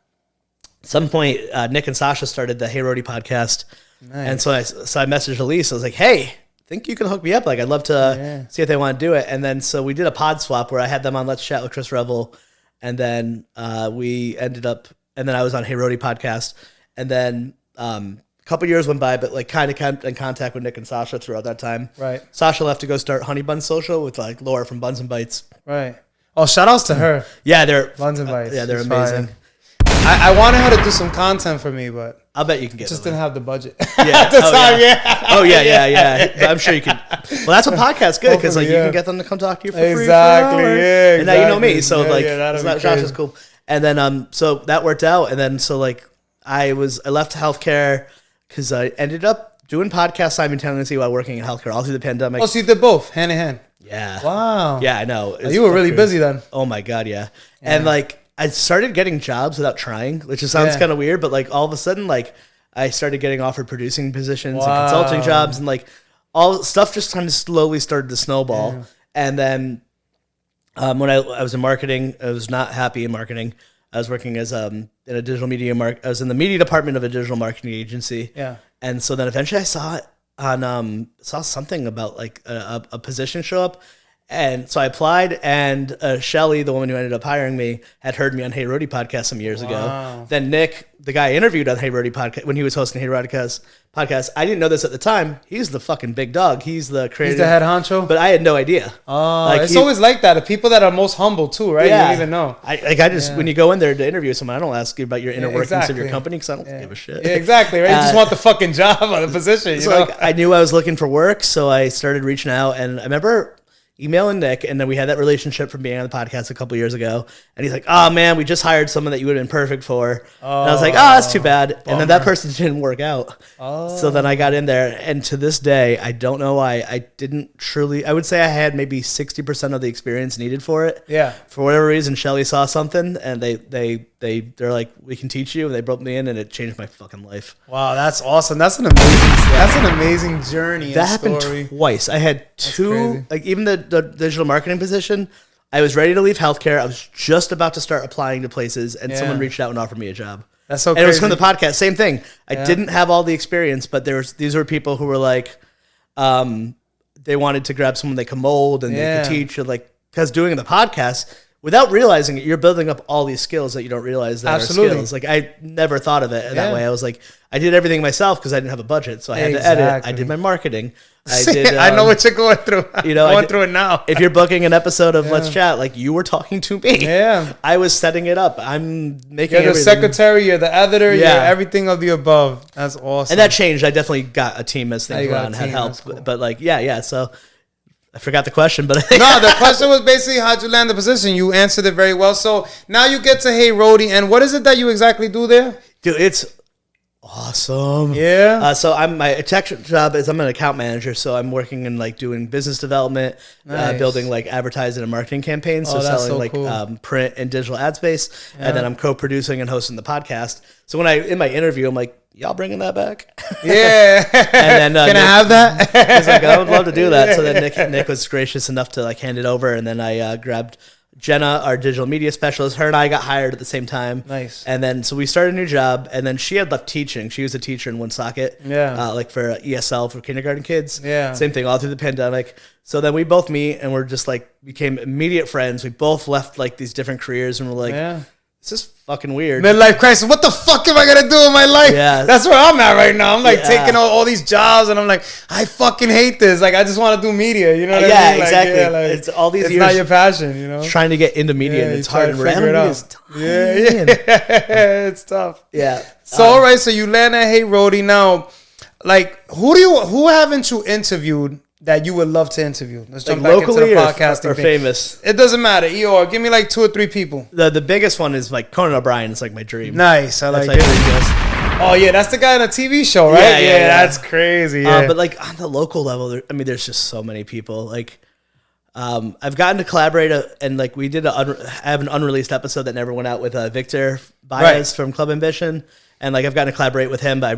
some point, Nick and Sasha started the Hey Rhody podcast. Nice. And so I messaged Elise. I was like, hey, think you can hook me up? I'd love to see if they want to do it. And then so we did a pod swap where I had them on Let's Chat with Chris Revill, and then we ended up, and then I was on Hey Rhody podcast, and then a couple years went by, but kind of kept in contact with Nick and Sasha throughout that time. Right. Sasha left to go start Honey Bun Social with Laura from Buns and Bites. Right. Oh, shout outs to her. Yeah, they're Buns and Bites. Yeah, they're amazing. I wanted her to do some content for me, but I'll bet you can get. Just didn't have the budget. Yeah. At the time, yeah. Oh yeah. But I'm sure you can. Well, that's what podcasts good because you can get them to come talk to you for free. Exactly. Yeah. And now you know me, so Josh is cool. And then so that worked out, and then so I left healthcare because I ended up doing podcasts simultaneously while working in healthcare all through the pandemic. Oh, so you did both, hand in hand. Yeah. Wow. Yeah, I know. It's You were really fucking- busy then. Oh my God, yeah. And like I started getting jobs without trying, which just sounds kind of weird, but like all of a sudden, like I started getting offered producing positions and consulting jobs, and like all stuff just kind of slowly started to snowball. Yeah. And then when I was in marketing, I was not happy in marketing. I was working as in a digital media I was in the media department of a digital marketing agency. Yeah. And so then eventually I saw it on saw something about like a position show up. And so I applied, and Shelly, the woman who ended up hiring me, had heard me on Hey Rhody podcast some years ago. Then Nick, the guy I interviewed on Hey Rhody podcast when he was hosting Hey Rhody podcast, I didn't know this at the time. He's the fucking big dog. He's the creative. He's the head honcho? But I had no idea. Oh, like it's always like that. The people that are most humble too, right? Yeah. You don't even know. I just, when you go in there to interview someone, I don't ask you about your inner workings of your company because I don't give a shit. Yeah, exactly, right? You just want the fucking job or the position. So like, I knew I was looking for work, so I started reaching out, and I remember emailing Nick, and then we had that relationship from being on the podcast a couple years ago, and he's like, oh man, we just hired someone that you would have been perfect for. And I was like, oh, that's too bad. Bummer. And then that person didn't work out. So then I got in there, and to this day, I don't know why I didn't truly, I would say I had maybe 60% of the experience needed for it. Yeah. For whatever reason, Shelly saw something, and they're like, we can teach you, and they brought me in, and it changed my fucking life. Wow, that's awesome. That's an amazing journey. That happened twice. I had two, like even the digital marketing position, I was ready to leave healthcare. I was just about to start applying to places, and someone reached out and offered me a job. That's so crazy. And it was from the podcast. Same thing. I didn't have all the experience, but these were people who were like, they wanted to grab someone they could mold and they could teach, or like, because doing the podcast, without realizing it, you're building up all these skills that you don't realize that are skills. Like I never thought of it that way. I was like, I did everything myself because I didn't have a budget, so I had to edit. I did my marketing. I did. I know what you're going through. You know, going through it now. If you're booking an episode of Let's Chat, like you were talking to me. Yeah, I was setting it up. I'm making. You're the secretary. You're the editor. You're everything of the above. That's awesome. And that changed. I definitely got a team as things went on, had help. Cool. But like, so. I forgot the question, but no, the question was basically how'd you land the position. You answered it very well. So now you get to Hey Rhody, and what is it that you exactly do there? Dude, it's awesome. Yeah. So my tech job is I'm an account manager, so I'm working in like doing business development, building like advertising and marketing campaigns, so selling so like cool. Print and digital ad space, and then I'm co-producing and hosting the podcast. So when in my interview, I'm like, y'all bringing that back? Yeah. And then can I have that? He's like, I would love to do that. So then Nick was gracious enough to like hand it over, and then I grabbed Jenna, our digital media specialist. Her and I got hired at the same time. Nice. And then so we started a new job, and then she had left teaching. She was a teacher in Woonsocket. Yeah. Like for ESL for kindergarten kids. Yeah. Same thing all through the pandemic. So then we both meet, and we're just like became immediate friends. We both left like these different careers, and we're like, this is fucking weird. Midlife crisis. What the fuck am I gonna do in my life? Yeah, that's where I'm at right now. I'm like taking all these jobs, and I'm like, I fucking hate this. Like, I just want to do media. You know what I mean? Exactly. Like, it's all these it's years. It's not your passion, you know. Trying to get into media, and it's hard. Figure it out. It's tough. Yeah. So all right, so you land at Hey Rhody now. Like, who haven't you interviewed that you would love to interview? Let's jump back into the podcasting or famous. It doesn't matter. Or give me like 2 or 3 people. The biggest one is like Conan O'Brien. It's like my dream. Nice. I like it. Oh yeah, that's the guy on a TV show, right? Yeah, that's crazy. But like on the local level, there's just so many people. Like, I've gotten to collaborate, and like we did I have an unreleased episode that never went out with Victor Baez from Club Ambition, and like I've gotten to collaborate with him. But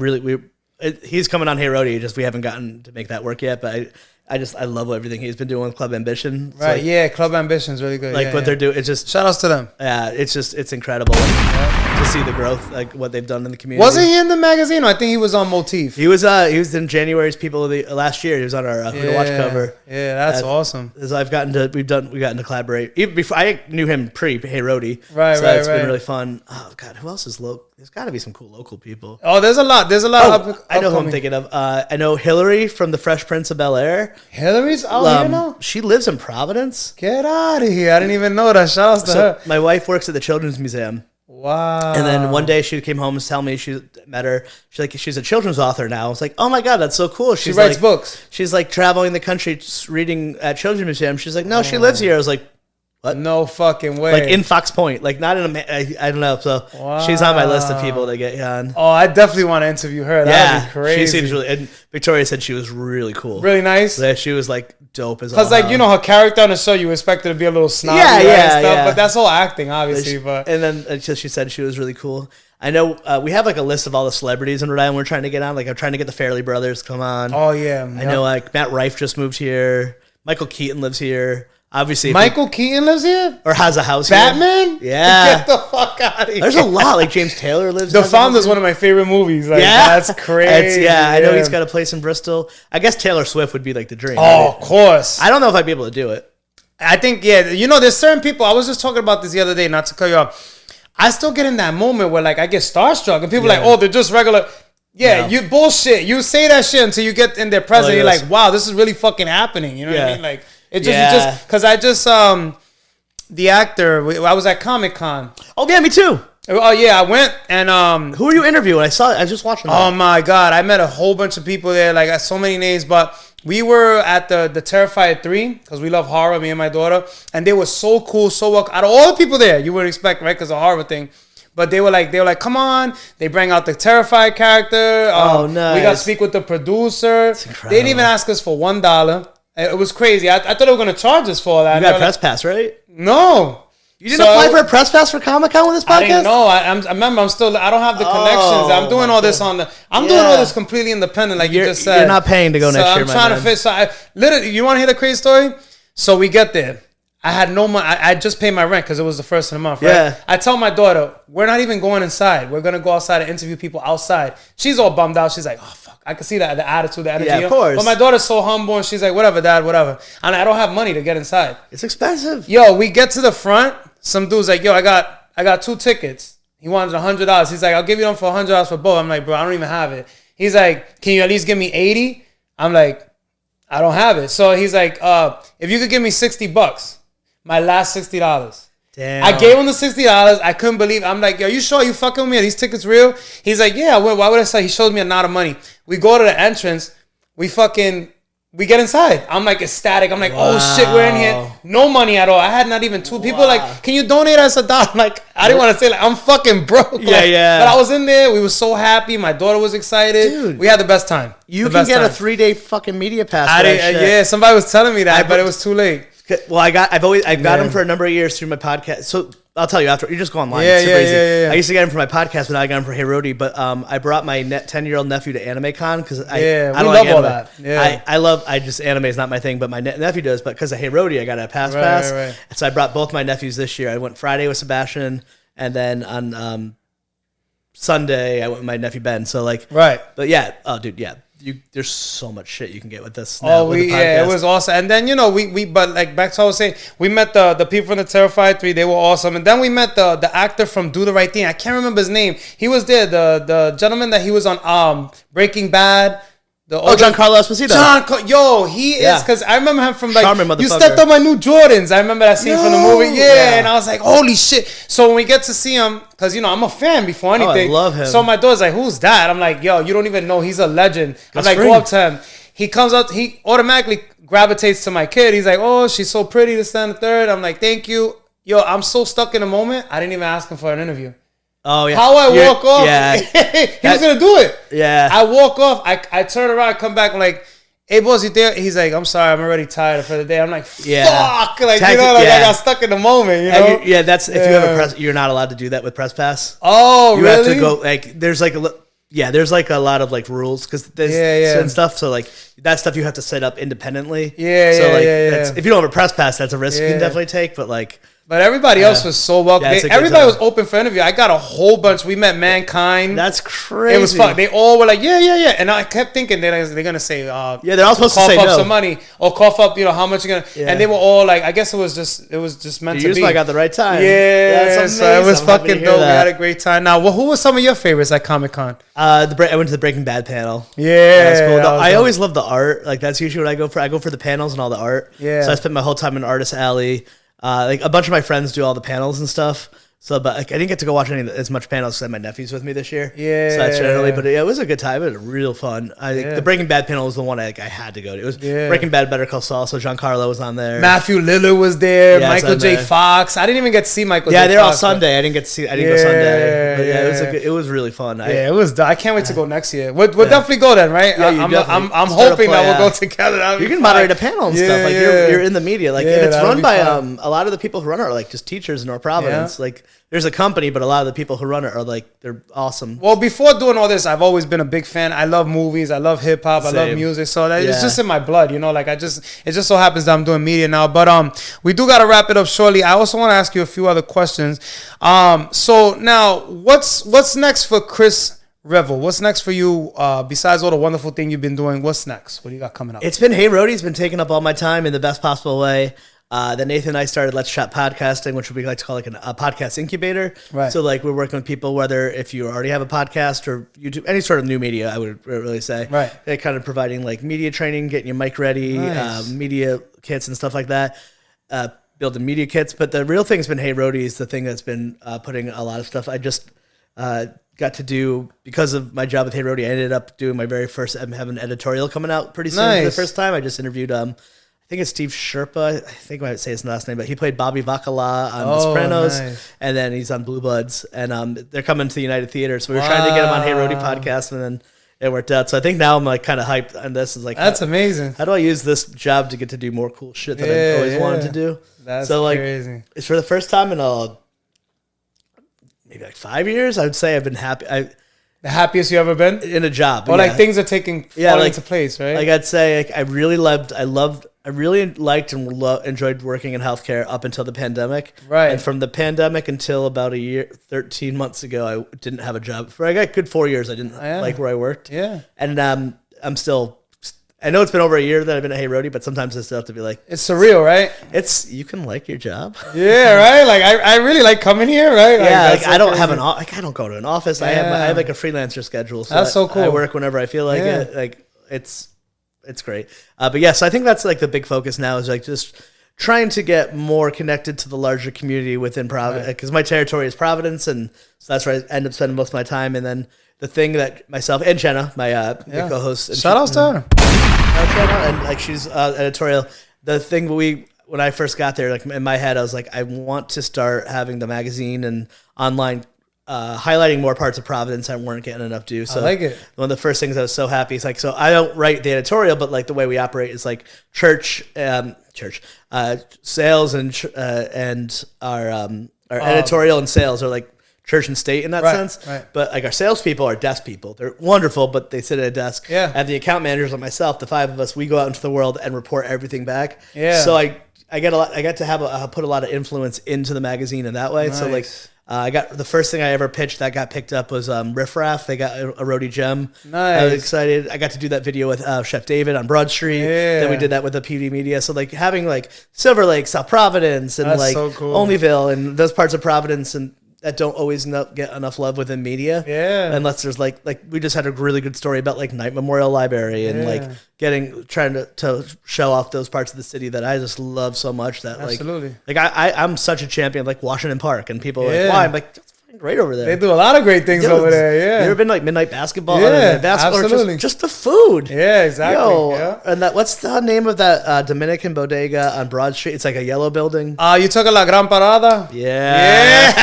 he's coming on Hey Rhody. Just we haven't gotten to make that work yet. But I love everything he's been doing with Club Ambition. Right? Like, yeah, Club Ambition is really good. Like what they're doing, it's just shout outs to them. Yeah, it's incredible to see the growth, like what they've done in the community. Wasn't he in the magazine? I think he was on Motif. He was in January's People of the last year. He was on our Who to Watch cover. Yeah, that's awesome. As we've gotten to collaborate. Even before I knew him pre Hey Rhody. Right, so it's been really fun. Oh God, who else is local? There's got to be some cool local people. Oh, there's a lot. I know who I'm thinking of. I know Hillary from the Fresh Prince of Bel-Air. Hillary's out here now? She lives in Providence. Get out of here. I didn't even know that. Shout out to her. My wife works at the Children's Museum. Wow. And then one day she came home and told me she met her. She's a children's author now. I was like, oh my God, that's so cool. She writes books. She's like traveling the country just reading at Children's Museum. She's like, no, she lives here. I was like, What? No fucking way. Like in Fox Point, like not in I don't know. So she's on my list of people to get on. Oh, I definitely want to interview her. That'd be crazy. She seems really. And Victoria said she was really cool, really nice. Yeah, she was like dope as. Because like you know her character on the show, you expect her to be a little snobby, and stuff, but that's all acting, obviously. And then she said she was really cool. I know we have like a list of all the celebrities in Rhode Island we're trying to get on. Like I'm trying to get the Fairley brothers to come on. Oh yeah, I know like Matt Rife just moved here. Michael Keaton lives here. Obviously, Michael Keaton lives here, or has a house. Batman. Here. Yeah, get the fuck out of here. There's a lot. Like James Taylor lives. The Founder's one of my favorite movies. Like, that's crazy. I know he's got a place in Bristol. I guess Taylor Swift would be like the dream. Oh, right? of course. I don't know if I'd be able to do it. I think you know, there's certain people. I was just talking about this the other day. Not to cut you off. I still get in that moment where like I get starstruck and people are like, oh, they're just regular. Yeah, you bullshit. You say that shit until you get in their presence. You're like, wow, this is really fucking happening. You know what I mean? Like. It just because the actor, I was at Comic-Con. Oh yeah, me too. Oh yeah, I went and who were you interviewing? I just watched them. Oh my god, I met a whole bunch of people there. Like so many names, but we were at the Terrifier 3 because we love horror, me and my daughter, and they were so cool, so welcome. Out of all the people there, you would expect, right? Because a horror thing. But they were like, come on. They bring out the Terrifier character. Nice. We got to speak with the producer. They didn't even ask us for $1. It was crazy. I thought they were going to charge us for that. You got a press pass, right? No. You didn't apply for a press pass for Comic-Con with this podcast? I didn't know. I remember I don't have the connections. I'm doing all this doing all this completely independent, like you just said. You're not paying to go next year, I'm trying to fit. So literally, you want to hear the crazy story? So we get there. I had no money. I just paid my rent because it was the first of the month, right? Yeah. I tell my daughter, we're not even going inside. We're going to go outside and interview people outside. She's all bummed out. She's like, oh, fuck. I can see that, the attitude, the energy. Yeah, of course. But my daughter's so humble and she's like, whatever, Dad, whatever. And I don't have money to get inside. It's expensive. Yo, we get to the front. Some dude's like, yo, I got 2 tickets. He wanted $100. He's like, I'll give you them for $100 for both. I'm like, bro, I don't even have it. He's like, can you at least give me 80? I'm like, I don't have it. So he's like, if you could give me $60, my last $60. Damn. I gave him the $60. I couldn't believe it. I'm like, yo, you sure you fucking with me? Are these tickets real? He's like, yeah. Why would I say? He showed me a lot of money. We go to the entrance. We get inside. I'm like ecstatic. I'm like, oh shit, we're in here. No money at all. I had not even 2 people like, can you donate us $1? Like, I didn't want to say like, I'm fucking broke. Like, yeah. But I was in there. We were so happy. My daughter was excited. Dude, we had the best time. You can get a 3-day fucking media pass. Yeah, somebody was telling me that, but it was too late. Well, I've got them for a number of years through my podcast. So I'll tell you after. You just go online. It's super easy. I used to get them for my podcast, but now I got them for Hey Rhody. But I brought my 10-year-old nephew to AnimeCon because I don't like anime. That. Yeah. Anime is not my thing, but my nephew does. But because of Hey Rhody, I got a pass. Right. So I brought both my nephews this year. I went Friday with Sebastian, and then on Sunday I went with my nephew Ben. So like, right. But yeah, oh dude, yeah. There's so much shit you can get with this. It was awesome. And then but like back to what I was saying, we met the people from the Terrifier 3. They were awesome. And then we met the actor from Do the Right Thing. I can't remember his name. He was there. The gentleman that he was on Breaking Bad. Giancarlo Esposito. He is, because I remember him from like, Charming you stepped on my new Jordans. I remember that scene from the movie. Yeah, and I was like, holy shit. So when we get to see him, because, I'm a fan before anything. I love him. So my daughter's like, who's that? I'm like, yo, you don't even know. He's a legend. I'm like, go up to him. He comes up, he automatically gravitates to my kid. He's like, oh, she's so pretty, this, that, and the third. I'm like, thank you. Yo, I'm so stuck in the moment, I didn't even ask him for an interview. Oh yeah. How I walk off? Yeah. He was gonna do it. Yeah. I walk off. I turn around. I come back. I'm like, hey boss, you there? He's like, I'm sorry. I'm already tired for the day. I'm like, fuck. Like, I got stuck in the moment. That's if you have a press. You're not allowed to do that with press pass. Oh, you really? have to go. Like, there's like a lot of like rules because there's and stuff. So like that stuff you have to set up independently. If you don't have a press pass, that's a risk you can definitely take. But like. But everybody else was so welcome. Everybody was open for interview. I got a whole bunch. We met Mankind. That's crazy. It was fun. They all were like, yeah. And I kept thinking they're going to say, they're all supposed to say cough up no. some money or cough up, how much you're going to. And they were all like, I guess it was just meant to be. I got the right time. Yeah. That's so it was fucking dope. We had a great time. Now, who were some of your favorites at Comic-Con? I went to the Breaking Bad panel. Yeah. That's cool. I always love the art. Like, that's usually what I go for. I go for the panels and all the art. Yeah. So I spent my whole time in Artist Alley. Like a bunch of my friends do all the panels and stuff. So, but like, I didn't get to go watch as much panels because I had my nephews with me this year. Yeah. So that's generally, but it was a good time. It was real fun. The Breaking Bad panel was the one I had to go to. It was Breaking Bad, Better Call Saul. So Giancarlo was on there. Matthew Lillard was there. Yeah, Michael J. Fox. I didn't even get to see Michael J. Fox. Yeah, they're all Sunday. I didn't get to see. I didn't go Sunday. But yeah, it was really fun. It was. I can't wait to go next year. We'll definitely go then, right? Yeah, I'm hoping that we'll go together. You can moderate a panel and stuff. Like you're in the media. Like and it's run by a lot of the people who run it are like just teachers in North Providence. Like there's a company, but a lot of the people who run it are like, they're awesome. Well, before doing all this, I've always been a big fan. I love movies. I love hip hop. I love music. So it's just in my blood, like it just so happens that I'm doing media now. But we do got to wrap it up shortly. I also want to ask you a few other questions. So now what's next for Chris Revill? What's next for you? Besides all the wonderful thing you've been doing, what's next? What do you got coming up? It's been Hey Rhody. It's been taking up all my time in the best possible way. Then Nathan and I started Let's Chat Podcasting, which we like to call like a podcast incubator. Right. So like we're working with people, whether if you already have a podcast or YouTube, any sort of new media, I would really say. Right. They're kind of providing like media training, getting your mic ready, media kits and stuff like that. Building media kits. But the real thing's been Hey Rhody is the thing that's been putting a lot of stuff. I just got to do, because of my job with Hey Rhody, I ended up doing my very first, I'm having an editorial coming out pretty soon for the first time. I just interviewed I think it's Steve Sherpa. I think I might say his last name, but he played Bobby Bacala on The Sopranos, and then he's on Blue Bloods, and they're coming to the United Theater. So we were trying to get him on Hey Rhody podcast, and then it worked out. So I think now I'm like kind of hyped on this. Is like, that's amazing. How do I use this job to get to do more cool shit that I've always wanted to do? That's so like, crazy. It's for the first time in maybe like 5 years. I would say I've been happy. The happiest you ever been in a job, or like things are falling into place, right? Like I'd say, like, I really liked and enjoyed working in healthcare up until the pandemic. Right. And from the pandemic until about 13 months ago, I didn't have a job. For a good 4 years, I didn't like where I worked. Yeah. And I'm still. I know it's been over a year that I've been at Hey Rhody, but sometimes I still have to be like, it's surreal, right? You can like your job. Yeah, right. Like I really like coming here, right? Like I don't have I don't go to an office. I have like a freelancer schedule. So that's so cool. I work whenever I feel like it. Like it's great. But yeah, so I think that's like the big focus now is like just trying to get more connected to the larger community within Providence, because my territory is Providence, and so that's where I end up spending most of my time. And then the thing that myself and Jenna, my co-host, shout out to her. And like she's editorial. The thing when I first got there, like in my head, I was like, I want to start having the magazine and online highlighting more parts of Providence I weren't getting enough due. So I like it. One of the first things I was so happy is like, so I don't write the editorial, but like the way we operate is like church, sales and our editorial and sales are like church and state in that sense. Right. But like our salespeople are desk people. They're wonderful, but they sit at a desk. Yeah. And the account managers like myself, the five of us, we go out into the world and report everything back. Yeah. So I get to have put a lot of influence into the magazine in that way. Nice. So like I got the first thing I ever pitched that got picked up was Riff Raff. They got a Rhody gem. Nice. I was excited. I got to do that video with Chef David on Broad Street. Yeah. Then we did that with the PD Media. So like having like Silver Lake, South Providence, and that's like so cool. Olneyville and those parts of Providence and that don't always get enough love within media. Yeah. Unless there's like we just had a really good story about like Knight Memorial Library and like trying to show off those parts of the city that I just love so much that absolutely. Like I'm such a champion of like Washington Park, and people are like, why? I'm like, that's fucking great over there. They do a lot of great things over there. Yeah. You ever been like midnight basketball? Yeah, absolutely. Or just the food. Yeah, exactly. And what's the name of that Dominican bodega on Broad Street? It's like a yellow building. You took a La Gran Parada? Yeah.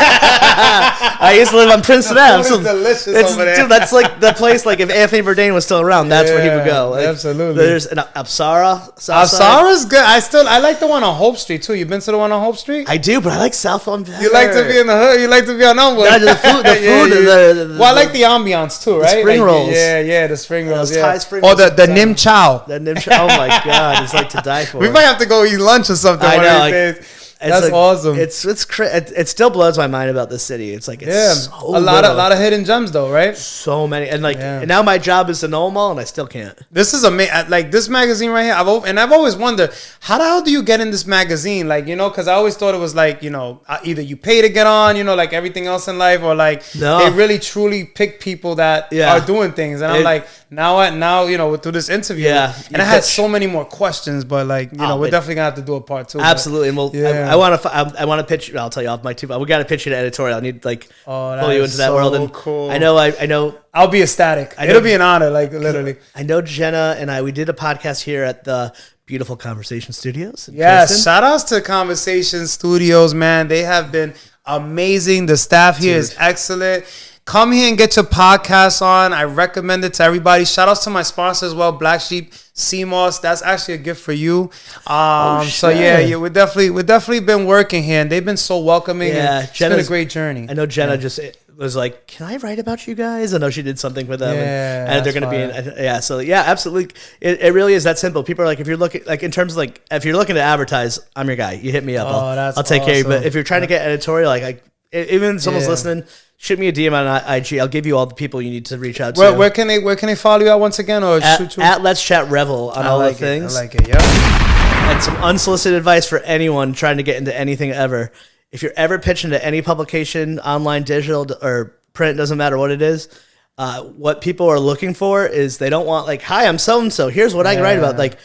I used to live on Princeton Ave. It's delicious over there. Dude, that's like the place, like if Anthony Bourdain was still around, that's where he would go. Like, absolutely. There's an Apsara. Apsara's good. I like the one on Hope Street too. You been to the one on Hope Street? I do, but I like South one better. You like to be in the hood? You like to be on Elmwood? Yeah, the food. Well, I like the ambiance too, right? The spring rolls. Yeah, the spring rolls. Thai spring or rolls. the Nim Chow. The Nim Chow. Oh my God, it's like to die for. We might have to go eat lunch or something. I know. One of these days. That's like, awesome. It still blows my mind about this city. It's like so a lot of hidden gems though, right? So many, and and now my job is to know them all, and I still can't. This is amazing. Like this magazine right here, I've always wondered how the hell do you get in this magazine? Like because I always thought it was like either you pay to get on, like everything else in life, or like they really truly pick people that are doing things, and I'm like Now through this interview, Yeah, and I had so many more questions, but we're definitely gonna have to do a part 2. Absolutely, and yeah. I want to pitch. I'll tell you off my too. We got to pitch you to editorial. I need pull you into that world. And cool. I know. I'll be ecstatic. It'll be an honor, like literally. I know Jenna and we did a podcast here at the beautiful Conversation Studios. Yes, shout outs to Conversation Studios, man. They have been amazing. The staff here is excellent. Come here and get your podcast on. I recommend it to everybody. Shout outs to my sponsor as well, Black Sheep CMOS. That's actually a gift for you. So yeah, we're definitely been working here, and they've been so welcoming. Yeah, it's been a great journey. I know Jenna just was like, "Can I write about you guys?" I know she did something with them, and they're going to be in. So absolutely, it really is that simple. People are like, if you're looking in terms of if you're looking to advertise, I'm your guy. You hit me up. I'll take care of you. But if you're trying to get editorial, even if someone's listening, shoot me a DM on IG. I'll give you all the people you need to reach out to. Where can they follow you at once again, or shoot you? At Let's Chat Revel on all the things. I like it. Yeah. And some unsolicited advice for anyone trying to get into anything ever. If you're ever pitching to any publication, online, digital, or print, doesn't matter what it is, what people are looking for is they don't want hi, I'm so-and-so. Here's what I can write about.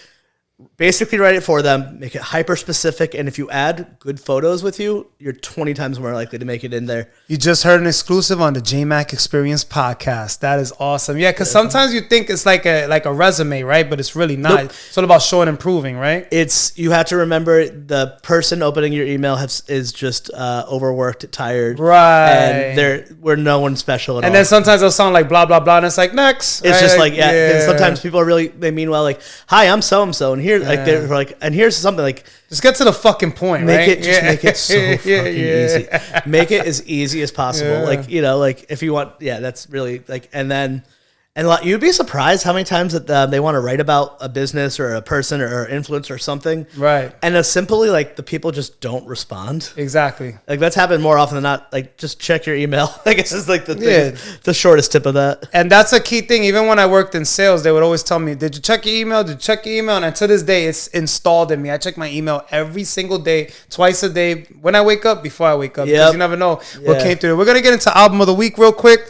Basically write it for them, make it hyper specific, and if you add good photos with you, you're 20 times more likely to make it in there. You just heard an exclusive on the JMack Experience podcast. That is awesome. Yeah, because sometimes you think it's like a resume, right? But it's really not. Nope. It's all about showing and proving, right? You have to remember the person opening your email is just overworked, tired, right? And we're no one special at all. And then sometimes it'll sound like blah blah blah, and it's like next. It's just sometimes people are they mean well, hi, I'm so and so, and here they're and here's something just get to the fucking point, make right? it just make it so fucking easy. Make it as easy as possible. If you want, that's really and you'd be surprised how many times that they want to write about a business or a person or influence or something, right? And it's simply the people just don't respond. Exactly. That's happened more often than not. Just check your email. I guess is the shortest tip of that. And that's a key thing. Even when I worked in sales, they would always tell me, "Did you check your email? Did you check your email?" And to this day, it's installed in me. I check my email every single day, twice a day, when I wake up, before I wake up, because you never know what came through. We're gonna get into album of the week real quick.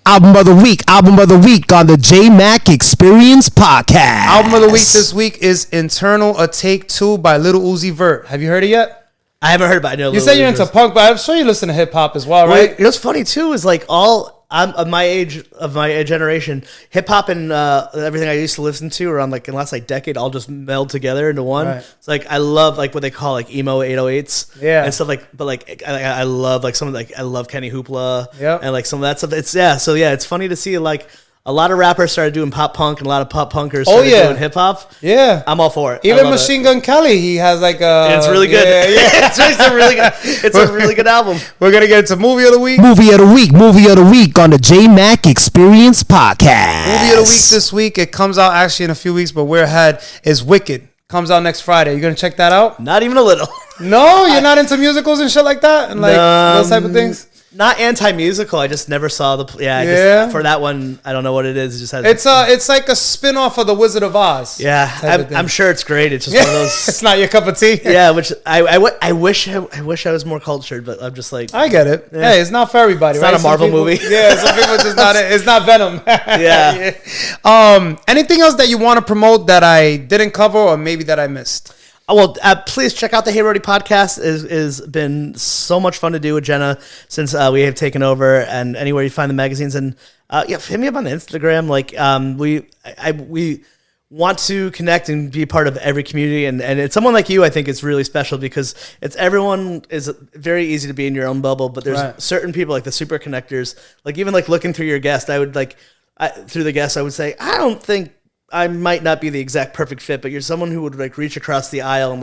Album of the week on the Jmack Experience Podcast. Album of the week this week is Internal, a Take 2 by Lil Uzi Vert. Have you heard it yet? I haven't heard about it. I know you said you're into punk, but I'm sure you listen to hip hop as well, right? What's funny too is I'm of my age, of my generation, hip hop and everything I used to listen to around in the last decade all just meld together into one. Right. It's I love what they call emo 808s, and stuff but I love some of I love Kenny Hoopla, and some of that stuff. It's funny to see a lot of rappers started doing pop punk and a lot of pop punkers started doing hip hop. Yeah. I'm all for it. Even Machine Gun Kelly, he has it's really good. Yeah. It's a really good album. We're going to get into movie of the week. Movie of the week on the Jmack Experience Podcast. Movie of the week this week. It comes out actually in a few weeks, but we're ahead. Is Wicked. Comes out next Friday. You going to check that out? Not even a little. No? You're not into musicals and shit like that? And those type of things? Not anti-musical. I just never saw the. For that one, I don't know what it is. It just has. It's like a spin-off of The Wizard of Oz. Yeah, I'm sure it's great. It's just one of those. It's not your cup of tea. Yeah, which I wish I was more cultured, but I'm just I get it. Yeah. Hey, it's not for everybody. It's right? not a Marvel movie. Yeah, some people just not. It's not Venom. Yeah. Anything else that you want to promote that I didn't cover or maybe that I missed? Well, please check out the Hey Rhody podcast. Is been so much fun to do with Jenna since we have taken over, and anywhere you find the magazines, and hit me up on the Instagram. We want to connect and be part of every community, and it's someone like you. I think it's really special because everyone is very easy to be in your own bubble, but there's certain people the super connectors. Even looking through your guest, I would through the guest, I would say I don't think. I might not be the exact perfect fit, but you're someone who would reach across the aisle and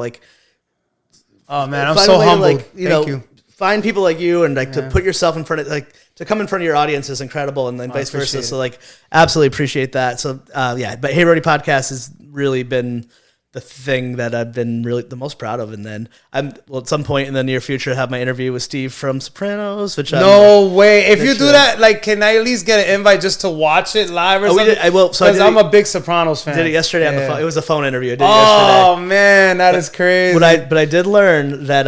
oh man, I'm so humbled. Thank you. Find people like you and to put yourself in front of to come in front of your audience is incredible, and then vice versa. So absolutely appreciate that. So but Hey Rhody podcast has really been the thing that I've been really the most proud of. And then at some point in the near future have my interview with Steve from Sopranos, which no way. If you do that, like, can I at least get an invite just to watch it live or something? I will. Because I'm a big Sopranos fan. Did it yesterday on the phone. It was a phone interview. I did yesterday. Oh man, that is crazy. But I did learn that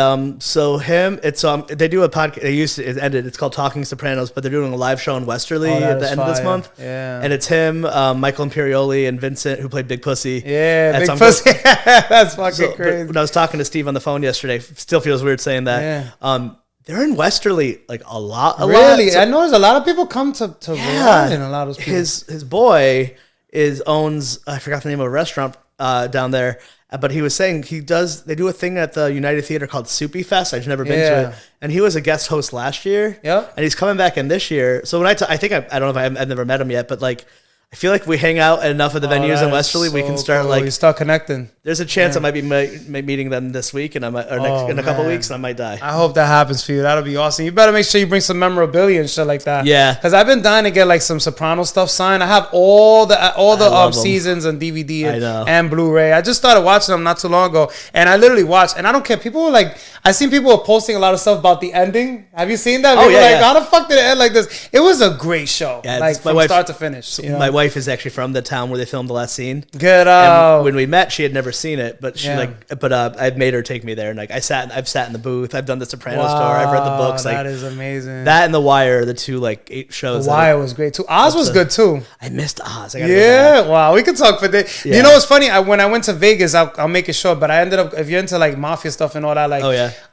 they do a podcast. It ended. It's called Talking Sopranos, but they're doing a live show in Westerly at the end of this month. Yeah, and it's him, Michael Imperioli, and Vincent, who played Big Pussy. Yeah, Big Pussy. That's fucking crazy. When I was talking to Steve on the phone yesterday, still feels weird saying that. Yeah. They're in Westerly like a lot. Really? So, I noticed a lot of people come to Rhode Island. A lot of people. His boy owns I forgot the name of a restaurant down there, but he was saying they do a thing at the United Theater called Soupy Fest. I've never been to it, and he was a guest host last year. Yep. And he's coming back in this year. So when I don't know if I've never met him yet, but like. I feel like we hang out at enough of the venues in Westerly. We can start cool. You start connecting. There's a chance I might be meeting them this week, and in a couple weeks, and I might die. I hope that happens for you. That'll be awesome. You better make sure you bring some memorabilia and shit like that. Yeah, because I've been dying to get like some Soprano stuff signed. I have all the seasons and DVD and Blu-ray. I just started watching them not too long ago, and I literally watched. And I don't care. People were like, I seen people were posting a lot of stuff about the ending. Have you seen that? People how the fuck did it end like this? It was a great show, from start to finish. My wife is actually from the town where they filmed the last scene. Get out. And when we met, she had never seen it, but I made her take me there, and like I've sat in the booth. I've done the Sopranos tour. I've read the books. Like, that is amazing. That and The Wire are the two like 8 shows. The Wire was great too. Oz was good too. I missed Oz. Wow, we could talk for days. Yeah. You know what's funny? When I went to Vegas, I'll make it short, but I ended up, if you're into like mafia stuff and all that, like,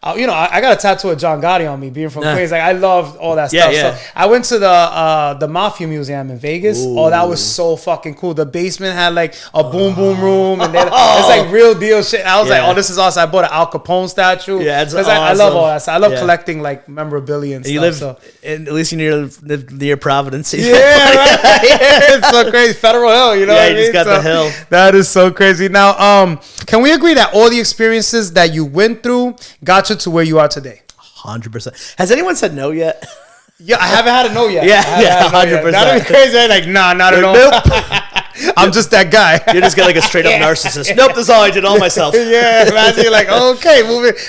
I got a tattoo of John Gotti on me, being from Queens. Like, I love all that stuff. Yeah. So I went to the Mafia Museum in Vegas. Ooh. Oh, that was so fucking cool. The basement had like a boom room, and it's like real deal shit. I was like, oh, this is awesome. I bought an Al Capone statue. Yeah, it's awesome. I love all that stuff. I love collecting like memorabilia and you stuff. At least you live near Providence. Yeah, right. It's so crazy. Federal Hill, you know what I mean? Yeah, you just got the hill. That is so crazy. Now, can we agree that all the experiences that you went through got you to where you are today? 100%. Has anyone said no yet? Yeah, I haven't had a no yet. Yeah, 100%. That'd be crazy. Like, nah, not at all. Nope. I'm just that guy. You're just like a straight up narcissist. Nope, that's all I did all myself. Yeah, imagine you're like, okay,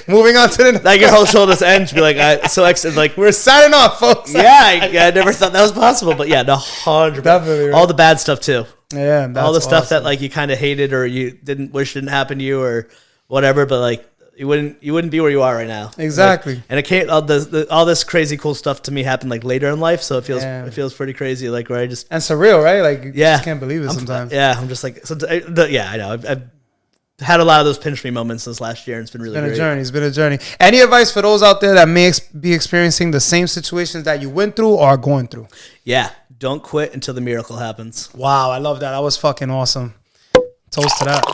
moving on to the like your whole shoulders end. Be like, like we're signing off, folks. Yeah, I never thought that was possible, but yeah, 100%. Definitely right. All the bad stuff too. Yeah, that's all the stuff that like you kind of hated or you didn't wish didn't happen to you or whatever, but like. You wouldn't be where you are right now. Exactly. Like, and it can't all this crazy cool stuff to me happened like later in life, so it feels pretty crazy. Like where I just and surreal, right? Like you just can't believe it sometimes. I'm just like I know. I've had a lot of those pinch me moments this last year, and it's been really great. It's been a journey. Any advice for those out there that may be experiencing the same situations that you went through or are going through? Yeah, don't quit until the miracle happens. Wow, I love that. That was fucking awesome. Toast to that.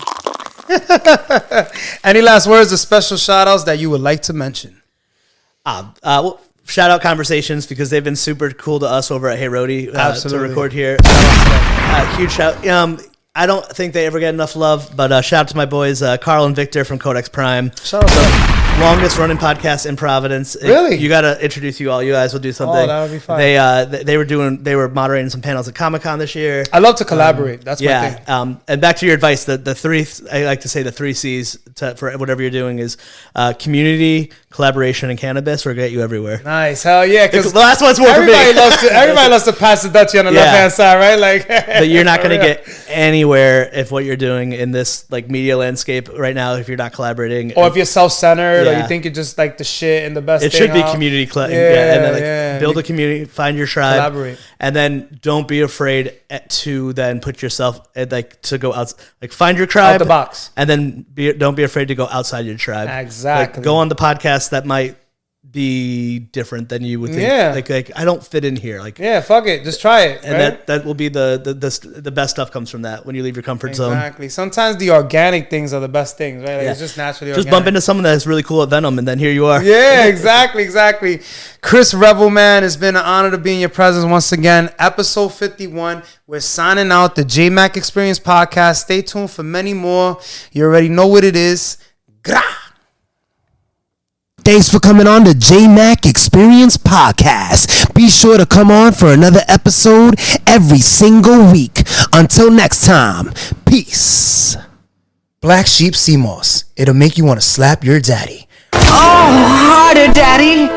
Any last words or special shout outs that you would like to mention? Well, shout out Conversations because they've been super cool to us over at Hey Rhody to record here. Huge shout. I don't think they ever get enough love, but shout out to my boys Carl and Victor from Codex Prime. Shout out. Longest running podcast in Providence. Really? You gotta introduce you all. You guys will do something. Oh, that would be fun. They were moderating some panels at Comic-Con this year. I love to collaborate. That's my thing. And back to your advice, the three I like to say the 3 C's for whatever you're doing is community, collaboration, and cannabis. Will get you everywhere. Nice, hell yeah! Because the last one's more for me. Everybody loves to pass the Dutchie on the left hand side, right? Like, but you're not gonna get anywhere if what you're doing in this like media landscape right now if you're not collaborating or if you're self-centered. Or you think you're just like the shit and the best. It should be community, and then build a community, find your tribe, collaborate, and then don't be afraid to then put yourself to go out, like find your tribe out the box, and then don't be afraid to go outside your tribe. Exactly. Like, go on the podcast that might be different than you would think. Yeah. Like I don't fit in here. Like fuck it, just try it. And right? that will be the best stuff comes from that when you leave your comfort zone. Exactly. Sometimes the organic things are the best things, right? Like it's just naturally just organic. bump into someone that's really cool at Venom, and then here you are. Yeah, exactly. Chris Revill, man, it's been an honor to be in your presence once again. Episode 51. We're signing out the Jmack Experience Podcast. Stay tuned for many more. You already know what it is. Grah! Thanks for coming on the Jmack Experience Podcast. Be sure to come on for another episode every single week. Until next time, peace. Black sheep sea moss. It'll make you want to slap your daddy. Oh, harder, Daddy.